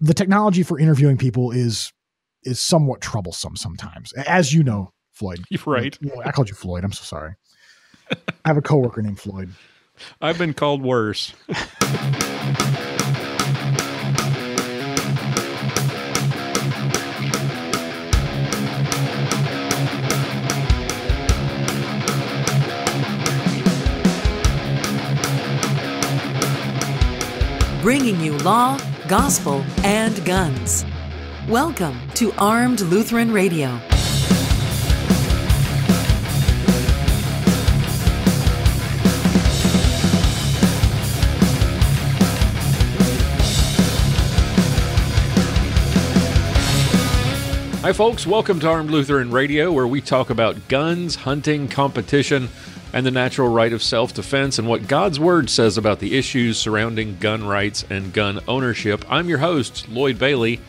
the technology for interviewing people is somewhat troublesome sometimes, as you know, Floyd. You're right. I called you Floyd. I'm so sorry. I have a coworker named Floyd. I've been called worse. Bringing you law, gospel, and guns. Welcome to Armed Lutheran Radio. Hi folks, welcome to Armed Lutheran Radio, where we talk about guns, hunting, competition, and the natural right of self-defense, and what God's Word says about the issues surrounding gun rights and gun ownership. I'm your host, Lloyd Bailey,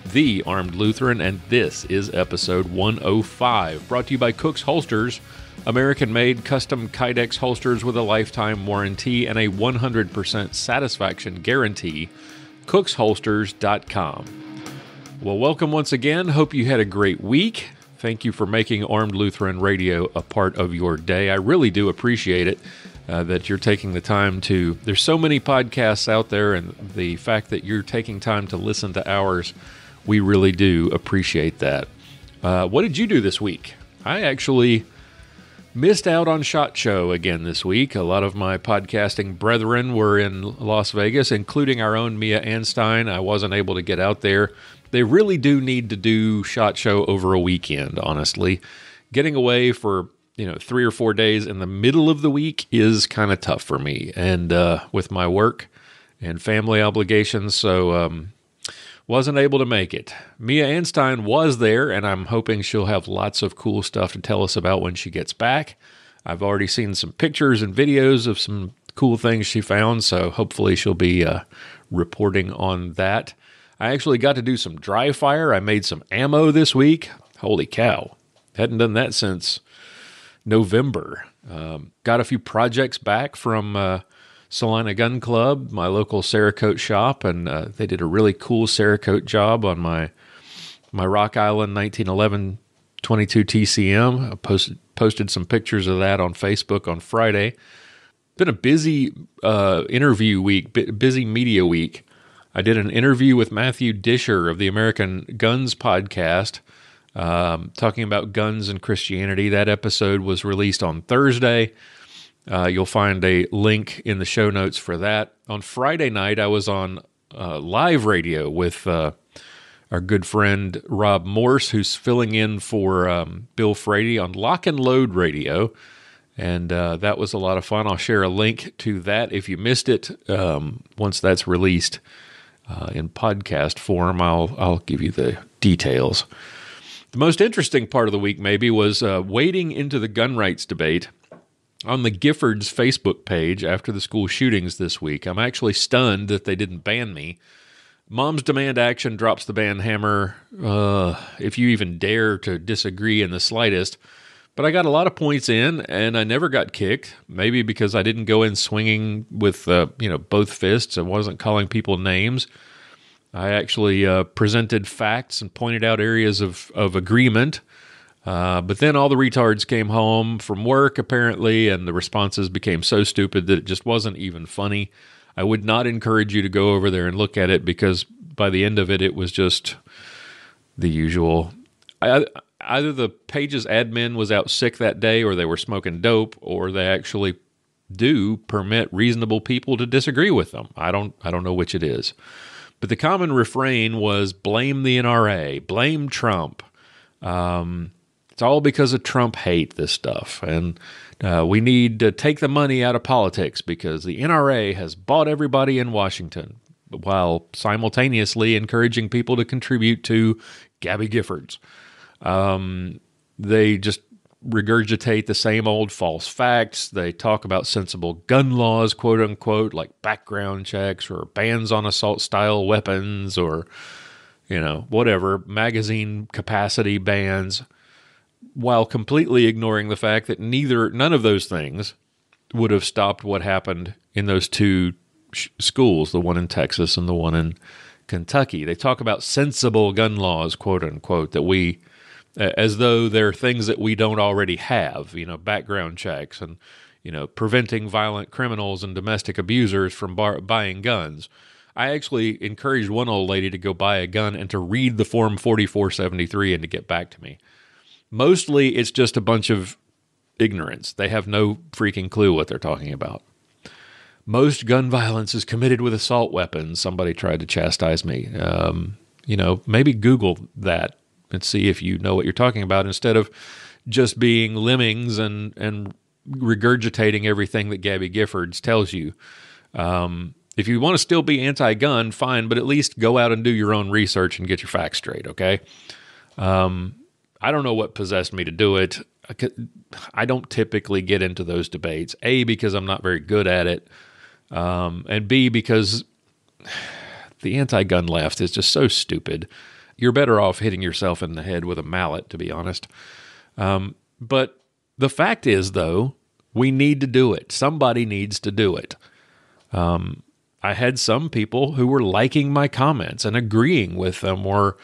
the Armed Lutheran, and this is episode 105, brought to you by Cook's Holsters, American-made custom Kydex holsters with a lifetime warranty and a 100% satisfaction guarantee, cooksholsters.com. Well, welcome once again. Hope you had a great week. Thank you for making Armed Lutheran Radio a part of your day. I really do appreciate it that you're taking the time to. There's so many podcasts out there, and the fact that you're taking time to listen to ours, we really do appreciate that. What did you do this week? I actually missed out on SHOT Show again this week. A lot of my podcasting brethren were in Las Vegas, including our own Mia Anstine. I wasn't able to get out there. They really do need to do SHOT Show over a weekend, honestly. Getting away for, 3 or 4 days in the middle of the week is kind of tough for me, and with my work and family obligations, so wasn't able to make it. Mia Anstine was there, and I'm hoping she'll have lots of cool stuff to tell us about when she gets back. I've already seen some pictures and videos of some cool things she found, so hopefully she'll be reporting on that. I actually got to do some dry fire. I made some ammo this week. Holy cow. Hadn't done that since November. Got a few projects back from Salina Gun Club, my local Cerakote shop, and they did a really cool Cerakote job on my Rock Island 1911 22 TCM. I posted some pictures of that on Facebook on Friday. Been a busy interview week, busy media week. I did an interview with Matthew Disher of the American Guns podcast, talking about guns and Christianity. That episode was released on Thursday. You'll find a link in the show notes for that. On Friday night, I was on live radio with our good friend Rob Morse, who's filling in for Bill Frady on Lock and Load Radio, and that was a lot of fun. I'll share a link to that if you missed it once that's released. In podcast form, I'll give you the details. The most interesting part of the week maybe was wading into the gun rights debate on the Giffords Facebook page after the school shootings this week. I'm actually stunned that they didn't ban me. Moms Demand Action drops the ban hammer if you even dare to disagree in the slightest. But I got a lot of points in, and I never got kicked, maybe because I didn't go in swinging with both fists. I wasn't calling people names. I actually presented facts and pointed out areas of agreement. But then all the retards came home from work, apparently, and the responses became so stupid that it just wasn't even funny. I would not encourage you to go over there and look at it, because by the end of it, it was just the usual. Either the page's admin was out sick that day, or they were smoking dope, or they actually do permit reasonable people to disagree with them. I don't know which it is. But the common refrain was blame the NRA, blame Trump. It's all because of Trump hate, this stuff. And we need to take the money out of politics because the NRA has bought everybody in Washington, while simultaneously encouraging people to contribute to Gabby Giffords. They just regurgitate the same old false facts. They talk about sensible gun laws, quote unquote, like background checks or bans on assault-style weapons or, whatever, magazine capacity bans, while completely ignoring the fact that none of those things would have stopped what happened in those two schools, the one in Texas and the one in Kentucky. They talk about sensible gun laws, quote unquote, that we, as though they're things that we don't already have, background checks and, preventing violent criminals and domestic abusers from buying guns. I actually encouraged one old lady to go buy a gun and to read the Form 4473 and to get back to me. Mostly it's just a bunch of ignorance. They have no freaking clue what they're talking about. Most gun violence is committed with assault weapons. Somebody tried to chastise me. Maybe Google that and see if you know what you're talking about instead of just being lemmings and regurgitating everything that Gabby Giffords tells you. If you want to still be anti-gun, fine, but at least go out and do your own research and get your facts straight, okay? I don't know what possessed me to do it. I don't typically get into those debates, A, because I'm not very good at it, and B, because the anti-gun left is just so stupid. You're better off hitting yourself in the head with a mallet, to be honest. But the fact is, though, we need to do it. Somebody needs to do it. I had some people who were liking my comments and agreeing with them or,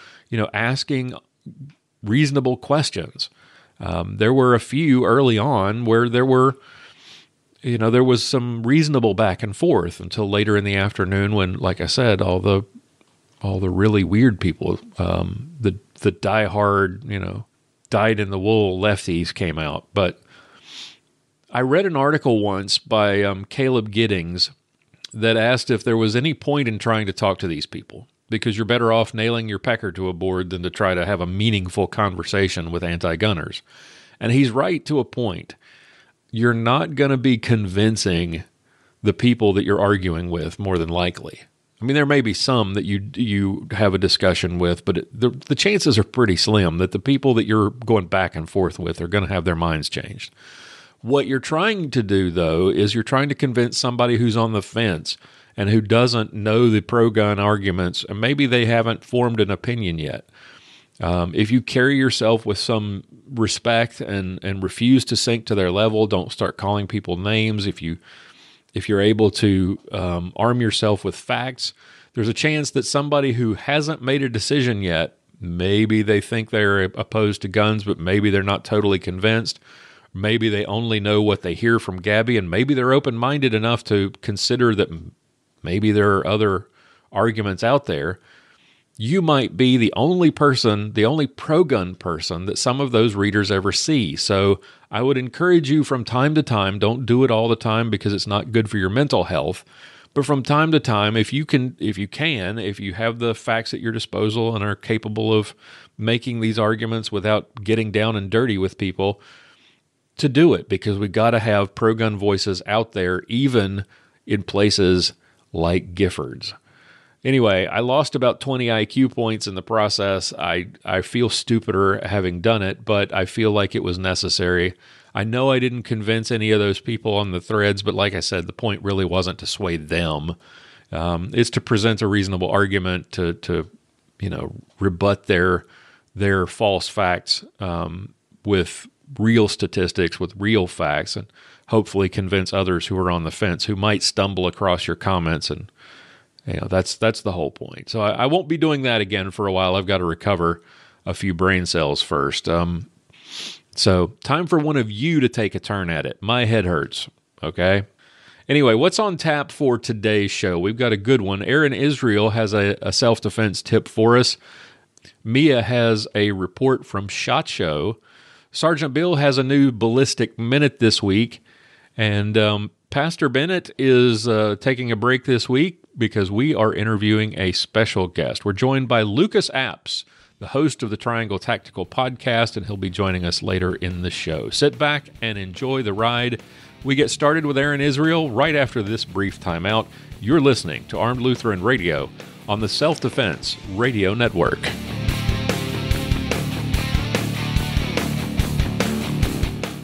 asking reasonable questions. There were a few early on where there was some reasonable back and forth until later in the afternoon when, like I said, all the really weird people, the diehard, dyed-in-the-wool lefties came out. But I read an article once by Caleb Giddings that asked if there was any point in trying to talk to these people, because you're better off nailing your pecker to a board than to try to have a meaningful conversation with anti-gunners. And he's right to a point. You're not going to be convincing the people that you're arguing with, more than likely. I mean, there may be some that you have a discussion with, but the chances are pretty slim that the people that you're going back and forth with are going to have their minds changed. What you're trying to do, though, is you're trying to convince somebody who's on the fence and who doesn't know the pro-gun arguments, and maybe they haven't formed an opinion yet. If you carry yourself with some respect and refuse to sink to their level, don't start calling people names. If you're able to arm yourself with facts, there's a chance that somebody who hasn't made a decision yet, maybe they think they're opposed to guns, but maybe they're not totally convinced. Maybe they only know what they hear from Gabby, and maybe they're open-minded enough to consider that maybe there are other arguments out there. You might be the only pro-gun person that some of those readers ever see. So I would encourage you from time to time, don't do it all the time because it's not good for your mental health, but from time to time, if you have the facts at your disposal and are capable of making these arguments without getting down and dirty with people, to do it, because we got to have pro-gun voices out there, even in places like Giffords. Anyway, I lost about 20 IQ points in the process. I feel stupider having done it, but I feel like it was necessary. I know I didn't convince any of those people on the threads, but like I said, the point really wasn't to sway them. It's to present a reasonable argument to rebut their false facts with real statistics, with real facts, and hopefully convince others who are on the fence who might stumble across your comments. And that's the whole point. So I won't be doing that again for a while. I've got to recover a few brain cells first. So time for one of you to take a turn at it. My head hurts. Okay. Anyway, what's on tap for today's show? We've got a good one. Aaron Israel has a self-defense tip for us. Mia has a report from SHOT Show. Sergeant Bill has a new Ballistic Minute this week, and Pastor Bennett is taking a break this week because we are interviewing a special guest. We're joined by Lucas Apps, the host of the Triangle Tactical Podcast, and he'll be joining us later in the show. Sit back and enjoy the ride. We get started with Aaron Israel right after this brief timeout. You're listening to Armed Lutheran Radio on the Self-Defense Radio Network.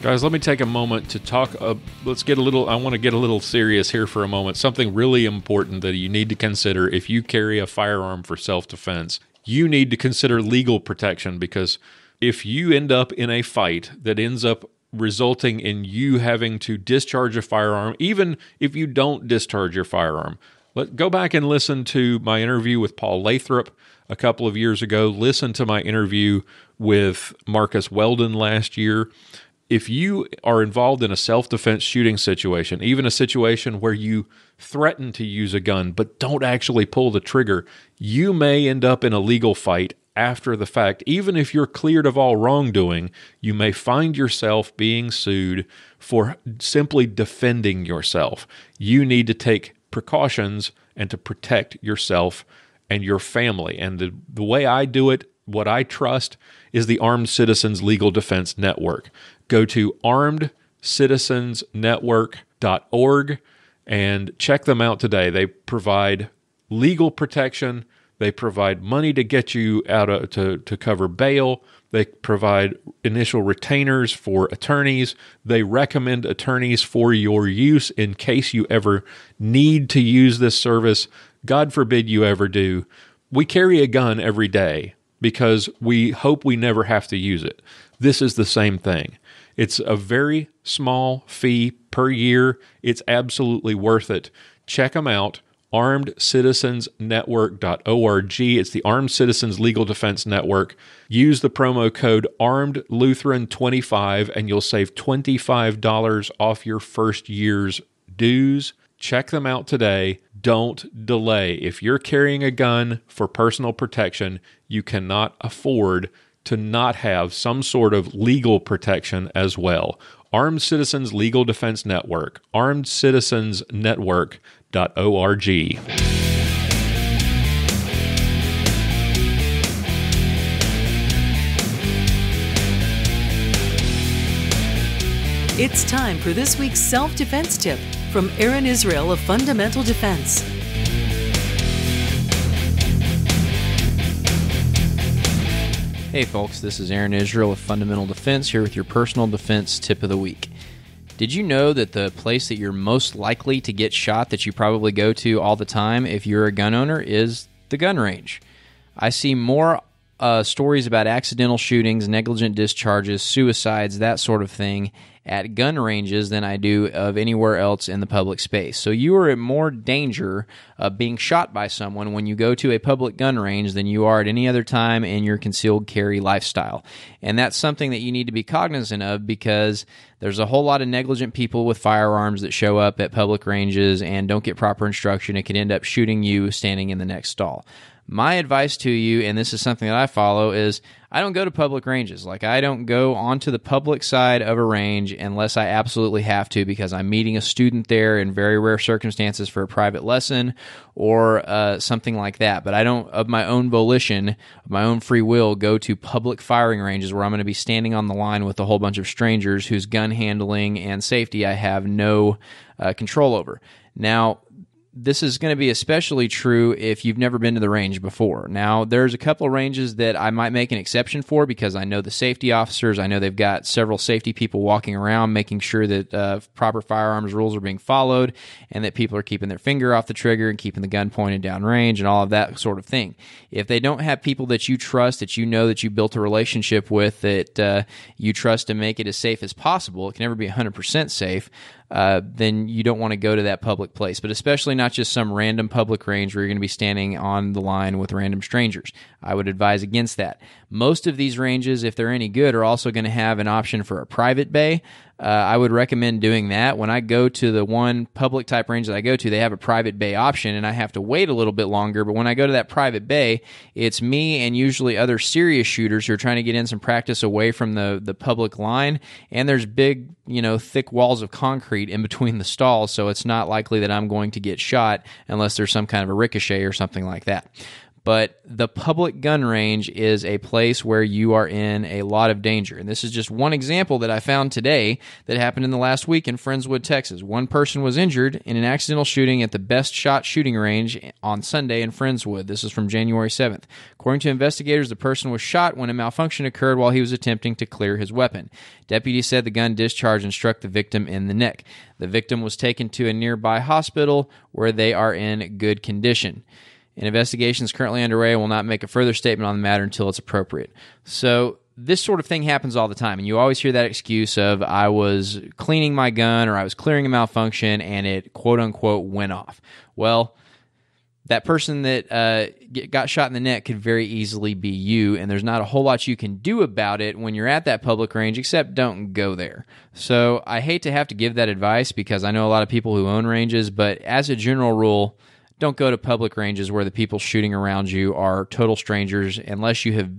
Guys, let me take a moment to talk. I want to get a little serious here for a moment. Something really important that you need to consider if you carry a firearm for self-defense. You need to consider legal protection, because if you end up in a fight that ends up resulting in you having to discharge a firearm, even if you don't discharge your firearm, Go back and listen to my interview with Paul Lathrop a couple of years ago. Listen to my interview with Marcus Weldon last year. If you are involved in a self-defense shooting situation, even a situation where you threaten to use a gun but don't actually pull the trigger, you may end up in a legal fight after the fact. Even if you're cleared of all wrongdoing, you may find yourself being sued for simply defending yourself. You need to take precautions and to protect yourself and your family. And the way I do it, what I trust, is the Armed Citizens Legal Defense Network. Go to armedcitizensnetwork.org and check them out today. They provide legal protection. They provide money to get you out to cover bail. They provide initial retainers for attorneys. They recommend attorneys for your use in case you ever need to use this service. God forbid you ever do. We carry a gun every day because we hope we never have to use it. This is the same thing. It's a very small fee per year. It's absolutely worth it. Check them out. armedcitizensnetwork.org. It's the Armed Citizens Legal Defense Network. Use the promo code ARMEDLutheran25 and you'll save $25 off your first year's dues. Check them out today. Don't delay. If you're carrying a gun for personal protection, you cannot afford to not have some sort of legal protection as well. Armed Citizens Legal Defense Network, armedcitizensnetwork.org. It's time for this week's self-defense tip from Aaron Israel of Fundamental Defense. Hey folks, this is Aaron Israel of Fundamental Defense here with your personal defense tip of the week. Did you know that the place that you're most likely to get shot that you probably go to all the time if you're a gun owner is the gun range? I see more stories about accidental shootings, negligent discharges, suicides, that sort of thing at gun ranges than I do of anywhere else in the public space. So you are in more danger of being shot by someone when you go to a public gun range than you are at any other time in your concealed carry lifestyle. And that's something that you need to be cognizant of because there's a whole lot of negligent people with firearms that show up at public ranges and don't get proper instruction. It could end up shooting you standing in the next stall. My advice to you, and this is something that I follow, is I don't go to public ranges. Like, I don't go onto the public side of a range unless I absolutely have to because I'm meeting a student there in very rare circumstances for a private lesson or something like that. But I don't, of my own volition, of my own free will, go to public firing ranges where I'm going to be standing on the line with a whole bunch of strangers whose gun handling and safety I have no control over. Now, this is going to be especially true if you've never been to the range before. Now, there's a couple of ranges that I might make an exception for because I know the safety officers. I know they've got several safety people walking around making sure that proper firearms rules are being followed and that people are keeping their finger off the trigger and keeping the gun pointed down range and all of that sort of thing. If they don't have people that you trust, that you know that you built a relationship with, that you trust to make it as safe as possible, it can never be 100% safe, then you don't want to go to that public place, but especially not just some random public range where you're going to be standing on the line with random strangers. I would advise against that. Most of these ranges, if they're any good, are also going to have an option for a private bay. I would recommend doing that. When I go to the one public type range that I go to, they have a private bay option, and I have to wait a little bit longer. But when I go to that private bay, it's me and usually other serious shooters who are trying to get in some practice away from the public line. And there's big, thick walls of concrete in between the stalls, so it's not likely that I'm going to get shot unless there's some kind of a ricochet or something like that. But the public gun range is a place where you are in a lot of danger. And this is just one example that I found today that happened in the last week in Friendswood, Texas. One person was injured in an accidental shooting at the Best Shot shooting range on Sunday in Friendswood. This is from January 7th. According to investigators, the person was shot when a malfunction occurred while he was attempting to clear his weapon. Deputies said the gun discharged and struck the victim in the neck. The victim was taken to a nearby hospital where they are in good condition. An investigation is currently underway and will not make a further statement on the matter until it's appropriate. So this sort of thing happens all the time, and you always hear that excuse of I was cleaning my gun or I was clearing a malfunction and it quote-unquote went off. Well, that person that got shot in the neck could very easily be you, and there's not a whole lot you can do about it when you're at that public range, except don't go there. So I hate to have to give that advice because I know a lot of people who own ranges, but as a general rule, don't go to public ranges where the people shooting around you are total strangers unless you have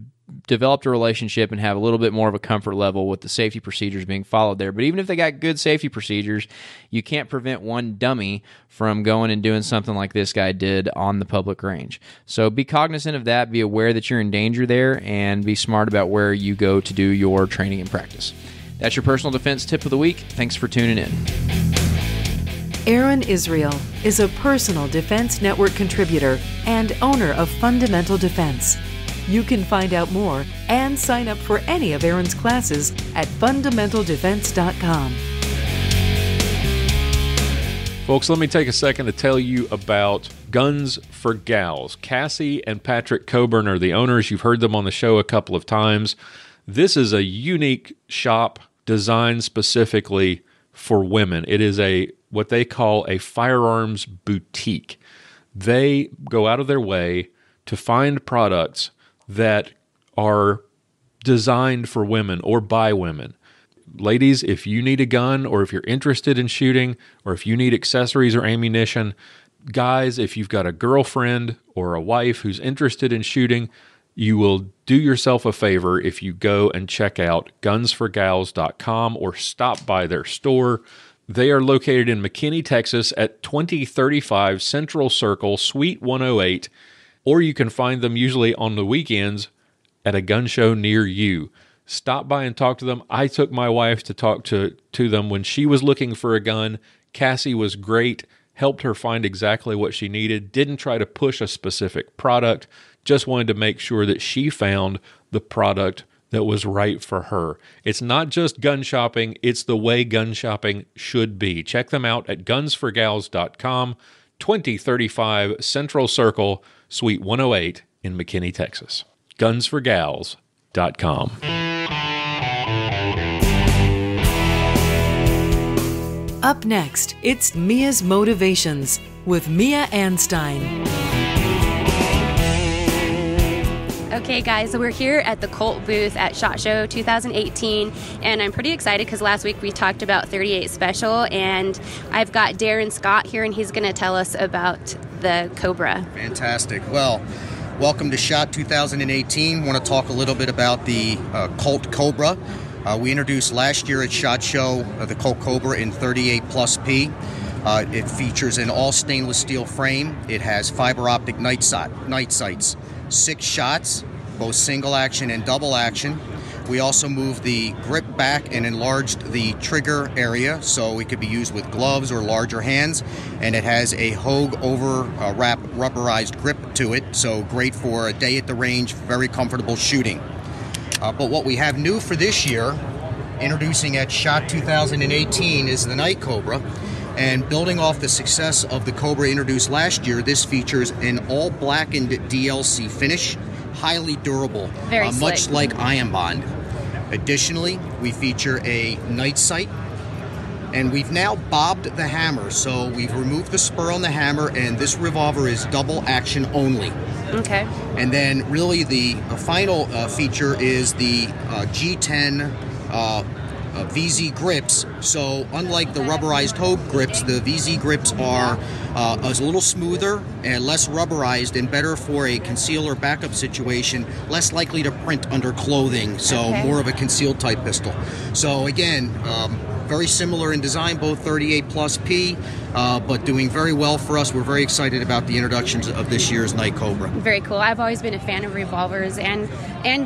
developed a relationship and have a little bit more of a comfort level with the safety procedures being followed there. But even if they got good safety procedures, you can't prevent one dummy from going and doing something like this guy did on the public range. So be cognizant of that, be aware that you're in danger there, and be smart about where you go to do your training and practice. That's your personal defense tip of the week. Thanks for tuning in. Aaron Israel is a Personal Defense Network contributor and owner of Fundamental Defense. You can find out more and sign up for any of Aaron's classes at fundamentaldefense.com. Folks, let me take a second to tell you about Guns for Gals. Cassie and Patrick Coburn are the owners. You've heard them on the show a couple of times. This is a unique shop designed specifically for women. It is what they call a firearms boutique. They go out of their way to find products that are designed for women or by women. Ladies, if you need a gun or if you're interested in shooting or if you need accessories or ammunition, guys, if you've got a girlfriend or a wife who's interested in shooting, you will do yourself a favor if you go and check out gunsforgals.com or stop by their store. They are located in McKinney, Texas at 2035 Central Circle, Suite 108, or you can find them usually on the weekends at a gun show near you. Stop by and talk to them. I took my wife to talk to them when she was looking for a gun. Cassie was great, helped her find exactly what she needed, didn't try to push a specific product, just wanted to make sure that she found the product that was right for her. It's not just gun shopping, it's the way gun shopping should be. Check them out at gunsforgals.com, 2035 Central Circle, Suite 108 in McKinney, Texas. gunsforgals.com. Up next, it's Mia's Motivations with Mia Anstine. Okay, guys, so we're here at the Colt booth at SHOT Show 2018, and I'm pretty excited because last week we talked about 38 Special, and I've got Darren Scott here, and he's going to tell us about the Cobra. Fantastic. Well, welcome to SHOT 2018. Want to talk a little bit about the Colt Cobra. We introduced last year at SHOT Show the Colt Cobra in 38 Plus P. It features an all stainless steel frame. It has fiber optic night sights, 6 shots, both single action and double action. We also moved the grip back and enlarged the trigger area so it could be used with gloves or larger hands. And it has a Hogue wrap rubberized grip to it, so great for a day at the range, very comfortable shooting. But what we have new for this year, introducing at SHOT 2018, is the Night Cobra. And building off the success of the Cobra introduced last year, this features an all-blackened DLC finish, highly durable, much like Iron Bond. Additionally, we feature a night sight, and we've now bobbed the hammer. So we've removed the spur on the hammer, and this revolver is double action only. Okay. And then really the final feature is the G10 VZ grips. So unlike the rubberized Hogue grips, the VZ grips are a little smoother and less rubberized and better for a conceal or backup situation, less likely to print under clothing, so more of a concealed type pistol. So again, very similar in design, both 38 Plus P, but doing very well for us. We're very excited about the introductions of this year's Night Cobra. Very cool. I've always been a fan of revolvers and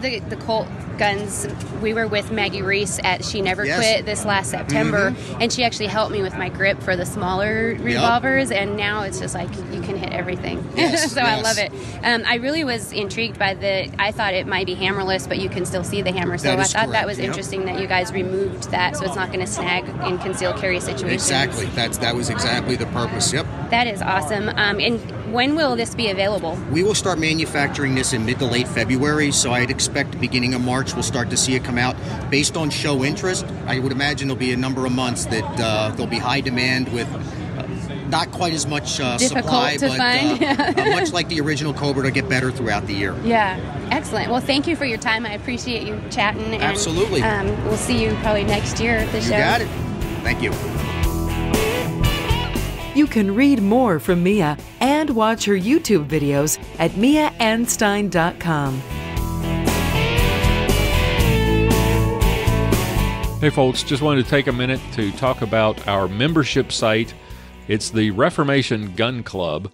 the Colt guns. We were with Maggie Reese at She Never Quit this last September, and she actually helped me with my grip for the smaller revolvers, and now it's just like you can hit everything. So I love it. I really was intrigued by I thought it might be hammerless, but you can still see the hammer, so I thought that was interesting that you guys removed that so it's not going to snag in concealed carry situations. Exactly. That was exactly the purpose. Yep. That is awesome. And when will this be available? We will start manufacturing this in mid to late February, so I'd expect beginning of March we'll start to see it come out. Based on show interest, I would imagine there'll be a number of months that there'll be high demand with not quite as much difficult supply, to but find. much like the original Cobra, to get better throughout the year. Yeah, excellent. Well, thank you for your time. I appreciate you chatting. And, Absolutely. We'll see you probably next year at the show. You got it. Thank you. You can read more from Mia and watch her YouTube videos at miaanstine.com. Hey folks, just wanted to take a minute to talk about our membership site. It's the Reformation Gun Club.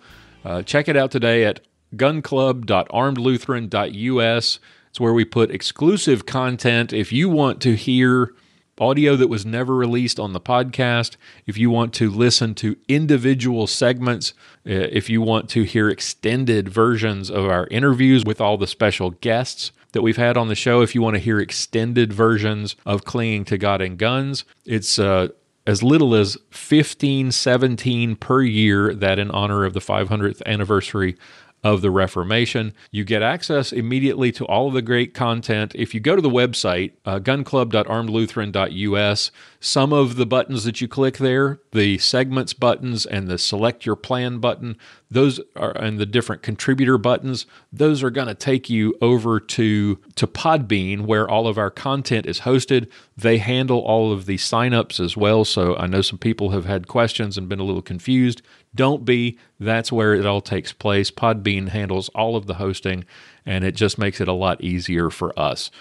Check it out today at gunclub.armedlutheran.us. It's where we put exclusive content. If you want to hear audio that was never released on the podcast, if you want to listen to individual segments, if you want to hear extended versions of our interviews with all the special guests that we've had on the show, if you want to hear extended versions of Clinging to God and Guns, it's as little as $15.17 per year, that in honor of the 500th anniversary of the Reformation. You get access immediately to all of the great content. If you go to the website, gunclub.armedlutheran.us, some of the buttons that you click there, the segments buttons and the select your plan button, those are, and the different contributor buttons, those are going to take you over to Podbean, where all of our content is hosted. They handle all of the signups as well, so I know some people have had questions and been a little confused. Don't be. That's where it all takes place. Podbean handles all of the hosting, and it just makes it a lot easier for us.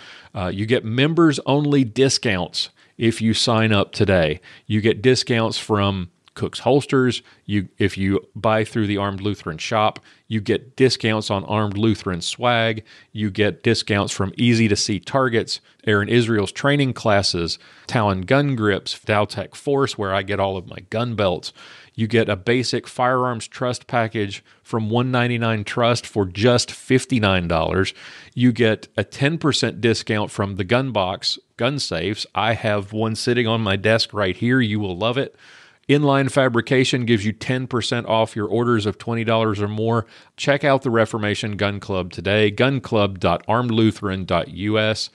You get members-only discounts if you sign up today. You get discounts from Cook's Holsters. If you buy through the Armed Lutheran shop, you get discounts on Armed Lutheran swag. You get discounts from Easy to See Targets, Aaron Israel's training classes, Talon gun grips, Dowtech Force, where I get all of my gun belts. You get a basic firearms trust package from $199 Trust for just $59. You get a 10% discount from the Gun Box gun safes. I have one sitting on my desk right here. You will love it. Inline Fabrication gives you 10% off your orders of $20 or more. Check out the Reformation Gun Club today, gunclub.armedlutheran.us.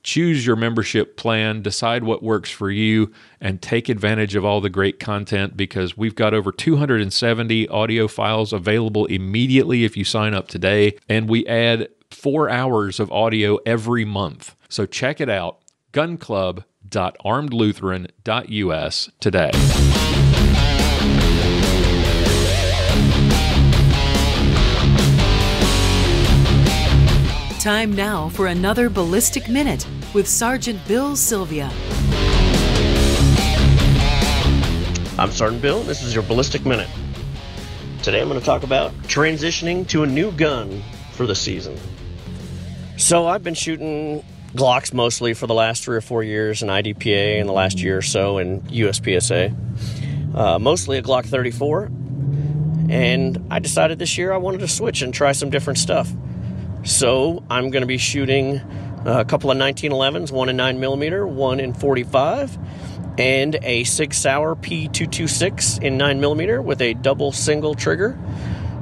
Choose your membership plan, decide what works for you, and take advantage of all the great content, because we've got over 270 audio files available immediately if you sign up today, and we add 4 hours of audio every month. So check it out, gunclub.armedlutheran.us today. Time now for another Ballistic Minute with Sergeant Bill Sylvia. I'm Sergeant Bill. This is your Ballistic Minute. Today I'm going to talk about transitioning to a new gun for the season. So I've been shooting Glocks mostly for the last 3 or 4 years in IDPA and the last year or so in USPSA. Mostly a Glock 34. And I decided this year I wanted to switch and try some different stuff. So I'm going to be shooting a couple of 1911s, one in 9mm, one in 45, and a Sig Sauer P226 in 9mm with a double single trigger.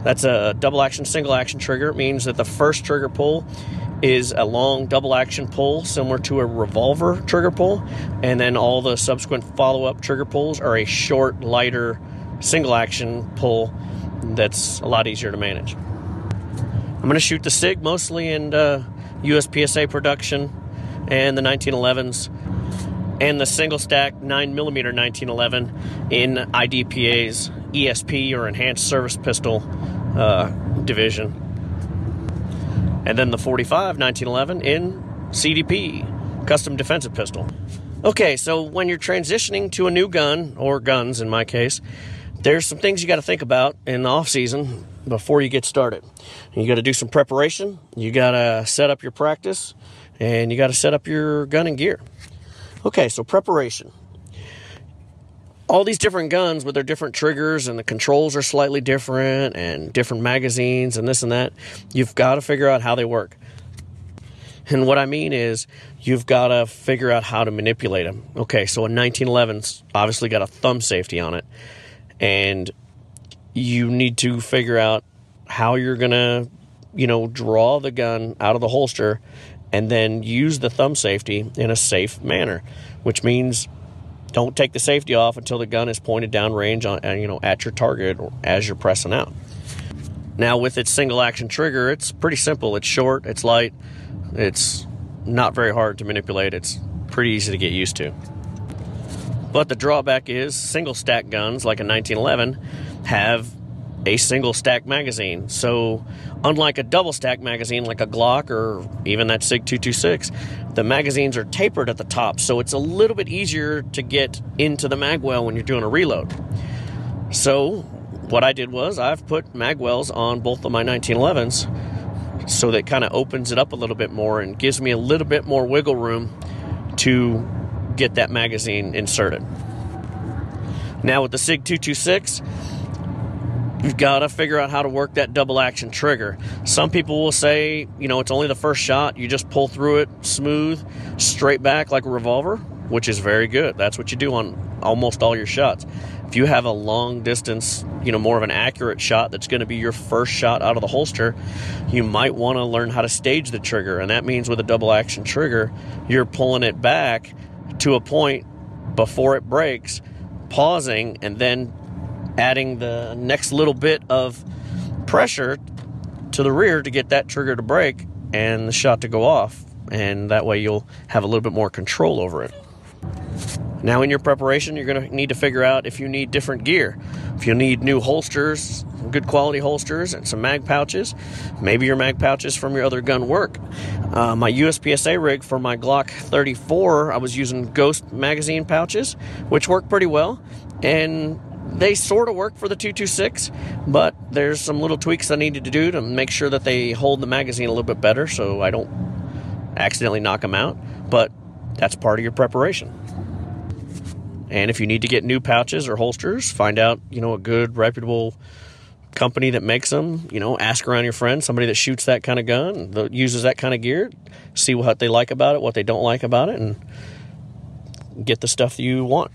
That's a double action, single action trigger. It means that the first trigger pull is a long double action pull similar to a revolver trigger pull, and then all the subsequent follow-up trigger pulls are a short, lighter, single action pull that's a lot easier to manage. I'm going to shoot the SIG mostly in USPSA production and the 1911s, and the single stack 9mm 1911 in IDPA's ESP or Enhanced Service Pistol division, and then the 45 1911 in CDP, Custom Defensive Pistol. Okay, so when you're transitioning to a new gun, or guns in my case, there's some things you got to think about in the off season before you get started. You got to do some preparation, you got to set up your practice, and you got to set up your gun and gear. Okay, so preparation. All these different guns with their different triggers, and the controls are slightly different, and different magazines and this and that, you've got to figure out how they work. And what I mean is, you've got to figure out how to manipulate them. Okay, so a 1911's obviously got a thumb safety on it, and you need to figure out how you're going to, draw the gun out of the holster and then use the thumb safety in a safe manner, which means don't take the safety off until the gun is pointed down range on, at your target or as you're pressing out. Now, with its single action trigger, it's pretty simple. It's short, it's light, it's not very hard to manipulate. It's pretty easy to get used to. But the drawback is single stack guns like a 1911 have a single stack magazine. So unlike a double stack magazine like a Glock or even that SIG 226, the magazines are tapered at the top, so it's a little bit easier to get into the mag well when you're doing a reload. So what I did was I've put mag wells on both of my 1911s so that kind of opens it up a little bit more and gives me a little bit more wiggle room to get that magazine inserted. Now with the SIG 226, you've got to figure out how to work that double action trigger. Some people will say, it's only the first shot. You just pull through it smooth, straight back like a revolver, which is very good. That's what you do on almost all your shots. If you have a long distance, more of an accurate shot that's going to be your first shot out of the holster, you might want to learn how to stage the trigger. And that means with a double action trigger, you're pulling it back to a point before it breaks, pausing, and then adding the next little bit of pressure to the rear to get that trigger to break and the shot to go off. And that way you'll have a little bit more control over it. Now in your preparation, you're going to need to figure out if you need different gear. If you need new holsters, good quality holsters, and some mag pouches. Maybe your mag pouches from your other gun work. My USPSA rig for my Glock 34, I was using Ghost magazine pouches, which work pretty well. And they sort of work for the 226, but there's some little tweaks I needed to do to make sure that they hold the magazine a little bit better so I don't accidentally knock them out. But that's part of your preparation. And if you need to get new pouches or holsters, find out, a good, reputable company that makes them. Ask around your friends, somebody that shoots that kind of gun, that uses that kind of gear, see what they like about it, what they don't like about it, and get the stuff that you want.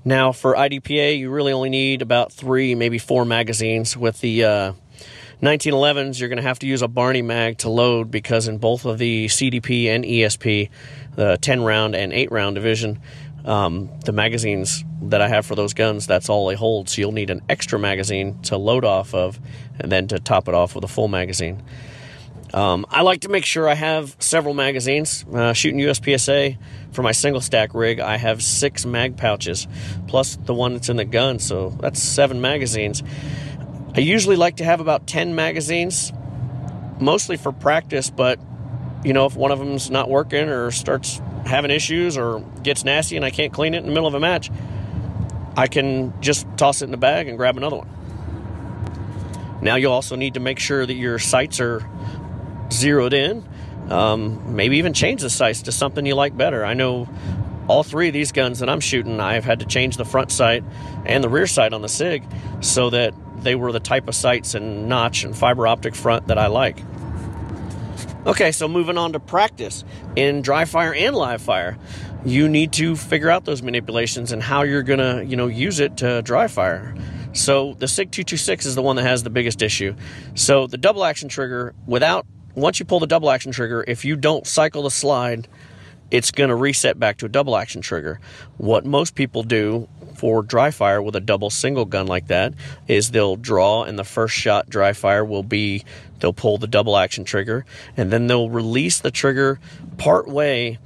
Now, for IDPA, you really only need about 3, maybe 4 magazines. With the 1911s, you're going to have to use a Barney mag to load because in both of the CDP and ESP, the 10-round and 8-round division, the magazines that I have for those guns, that's all they hold. So you'll need an extra magazine to load off of and then to top it off with a full magazine. I like to make sure I have several magazines. Shooting USPSA for my single stack rig, I have 6 mag pouches plus the one that's in the gun, so that's 7 magazines. I usually like to have about 10 magazines, mostly for practice, but if one of them's not working or starts having issues or gets nasty and I can't clean it in the middle of a match, I can just toss it in the bag and grab another one. Now you'll also need to make sure that your sights are zeroed in. Maybe even change the sights to something you like better. I know all 3 of these guns that I'm shooting, I've had to change the front sight and the rear sight on the SIG so that they were the type of sights and notch and fiber optic front that I like. Okay, so moving on to practice. In dry fire and live fire, you need to figure out those manipulations and how you're going to, use it to dry fire. So the SIG 226 is the one that has the biggest issue. So the double action trigger, once you pull the double action trigger, if you don't cycle the slide, it's going to reset back to a double action trigger. What most people do for dry fire with a double single gun like that is they'll draw, and the first shot dry fire will be they'll pull the double action trigger, and then they'll release the trigger part way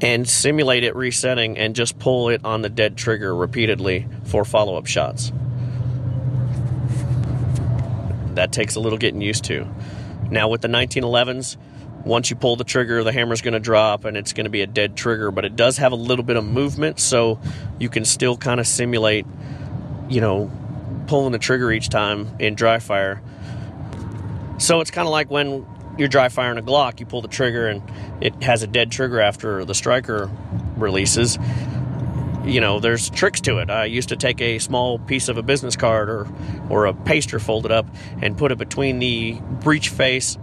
and simulate it resetting and just pull it on the dead trigger repeatedly for follow-up shots. That takes a little getting used to. Now with the 1911s, once you pull the trigger, the hammer's going to drop and it's going to be a dead trigger, but it does have a little bit of movement, so you can still kind of simulate, pulling the trigger each time in dry fire. So it's kind of like when you're dry firing a Glock, you pull the trigger and it has a dead trigger after the striker releases. There's tricks to it. I used to take a small piece of a business card or a paster folded up and put it between the breech face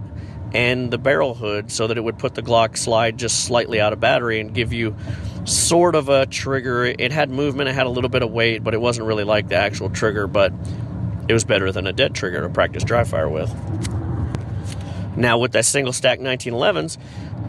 and the barrel hood so that it would put the Glock slide just slightly out of battery and give you sort of a trigger. It had movement, it had a little bit of weight, but it wasn't really like the actual trigger, but it was better than a dead trigger to practice dry fire with. Now with that single stack 1911s,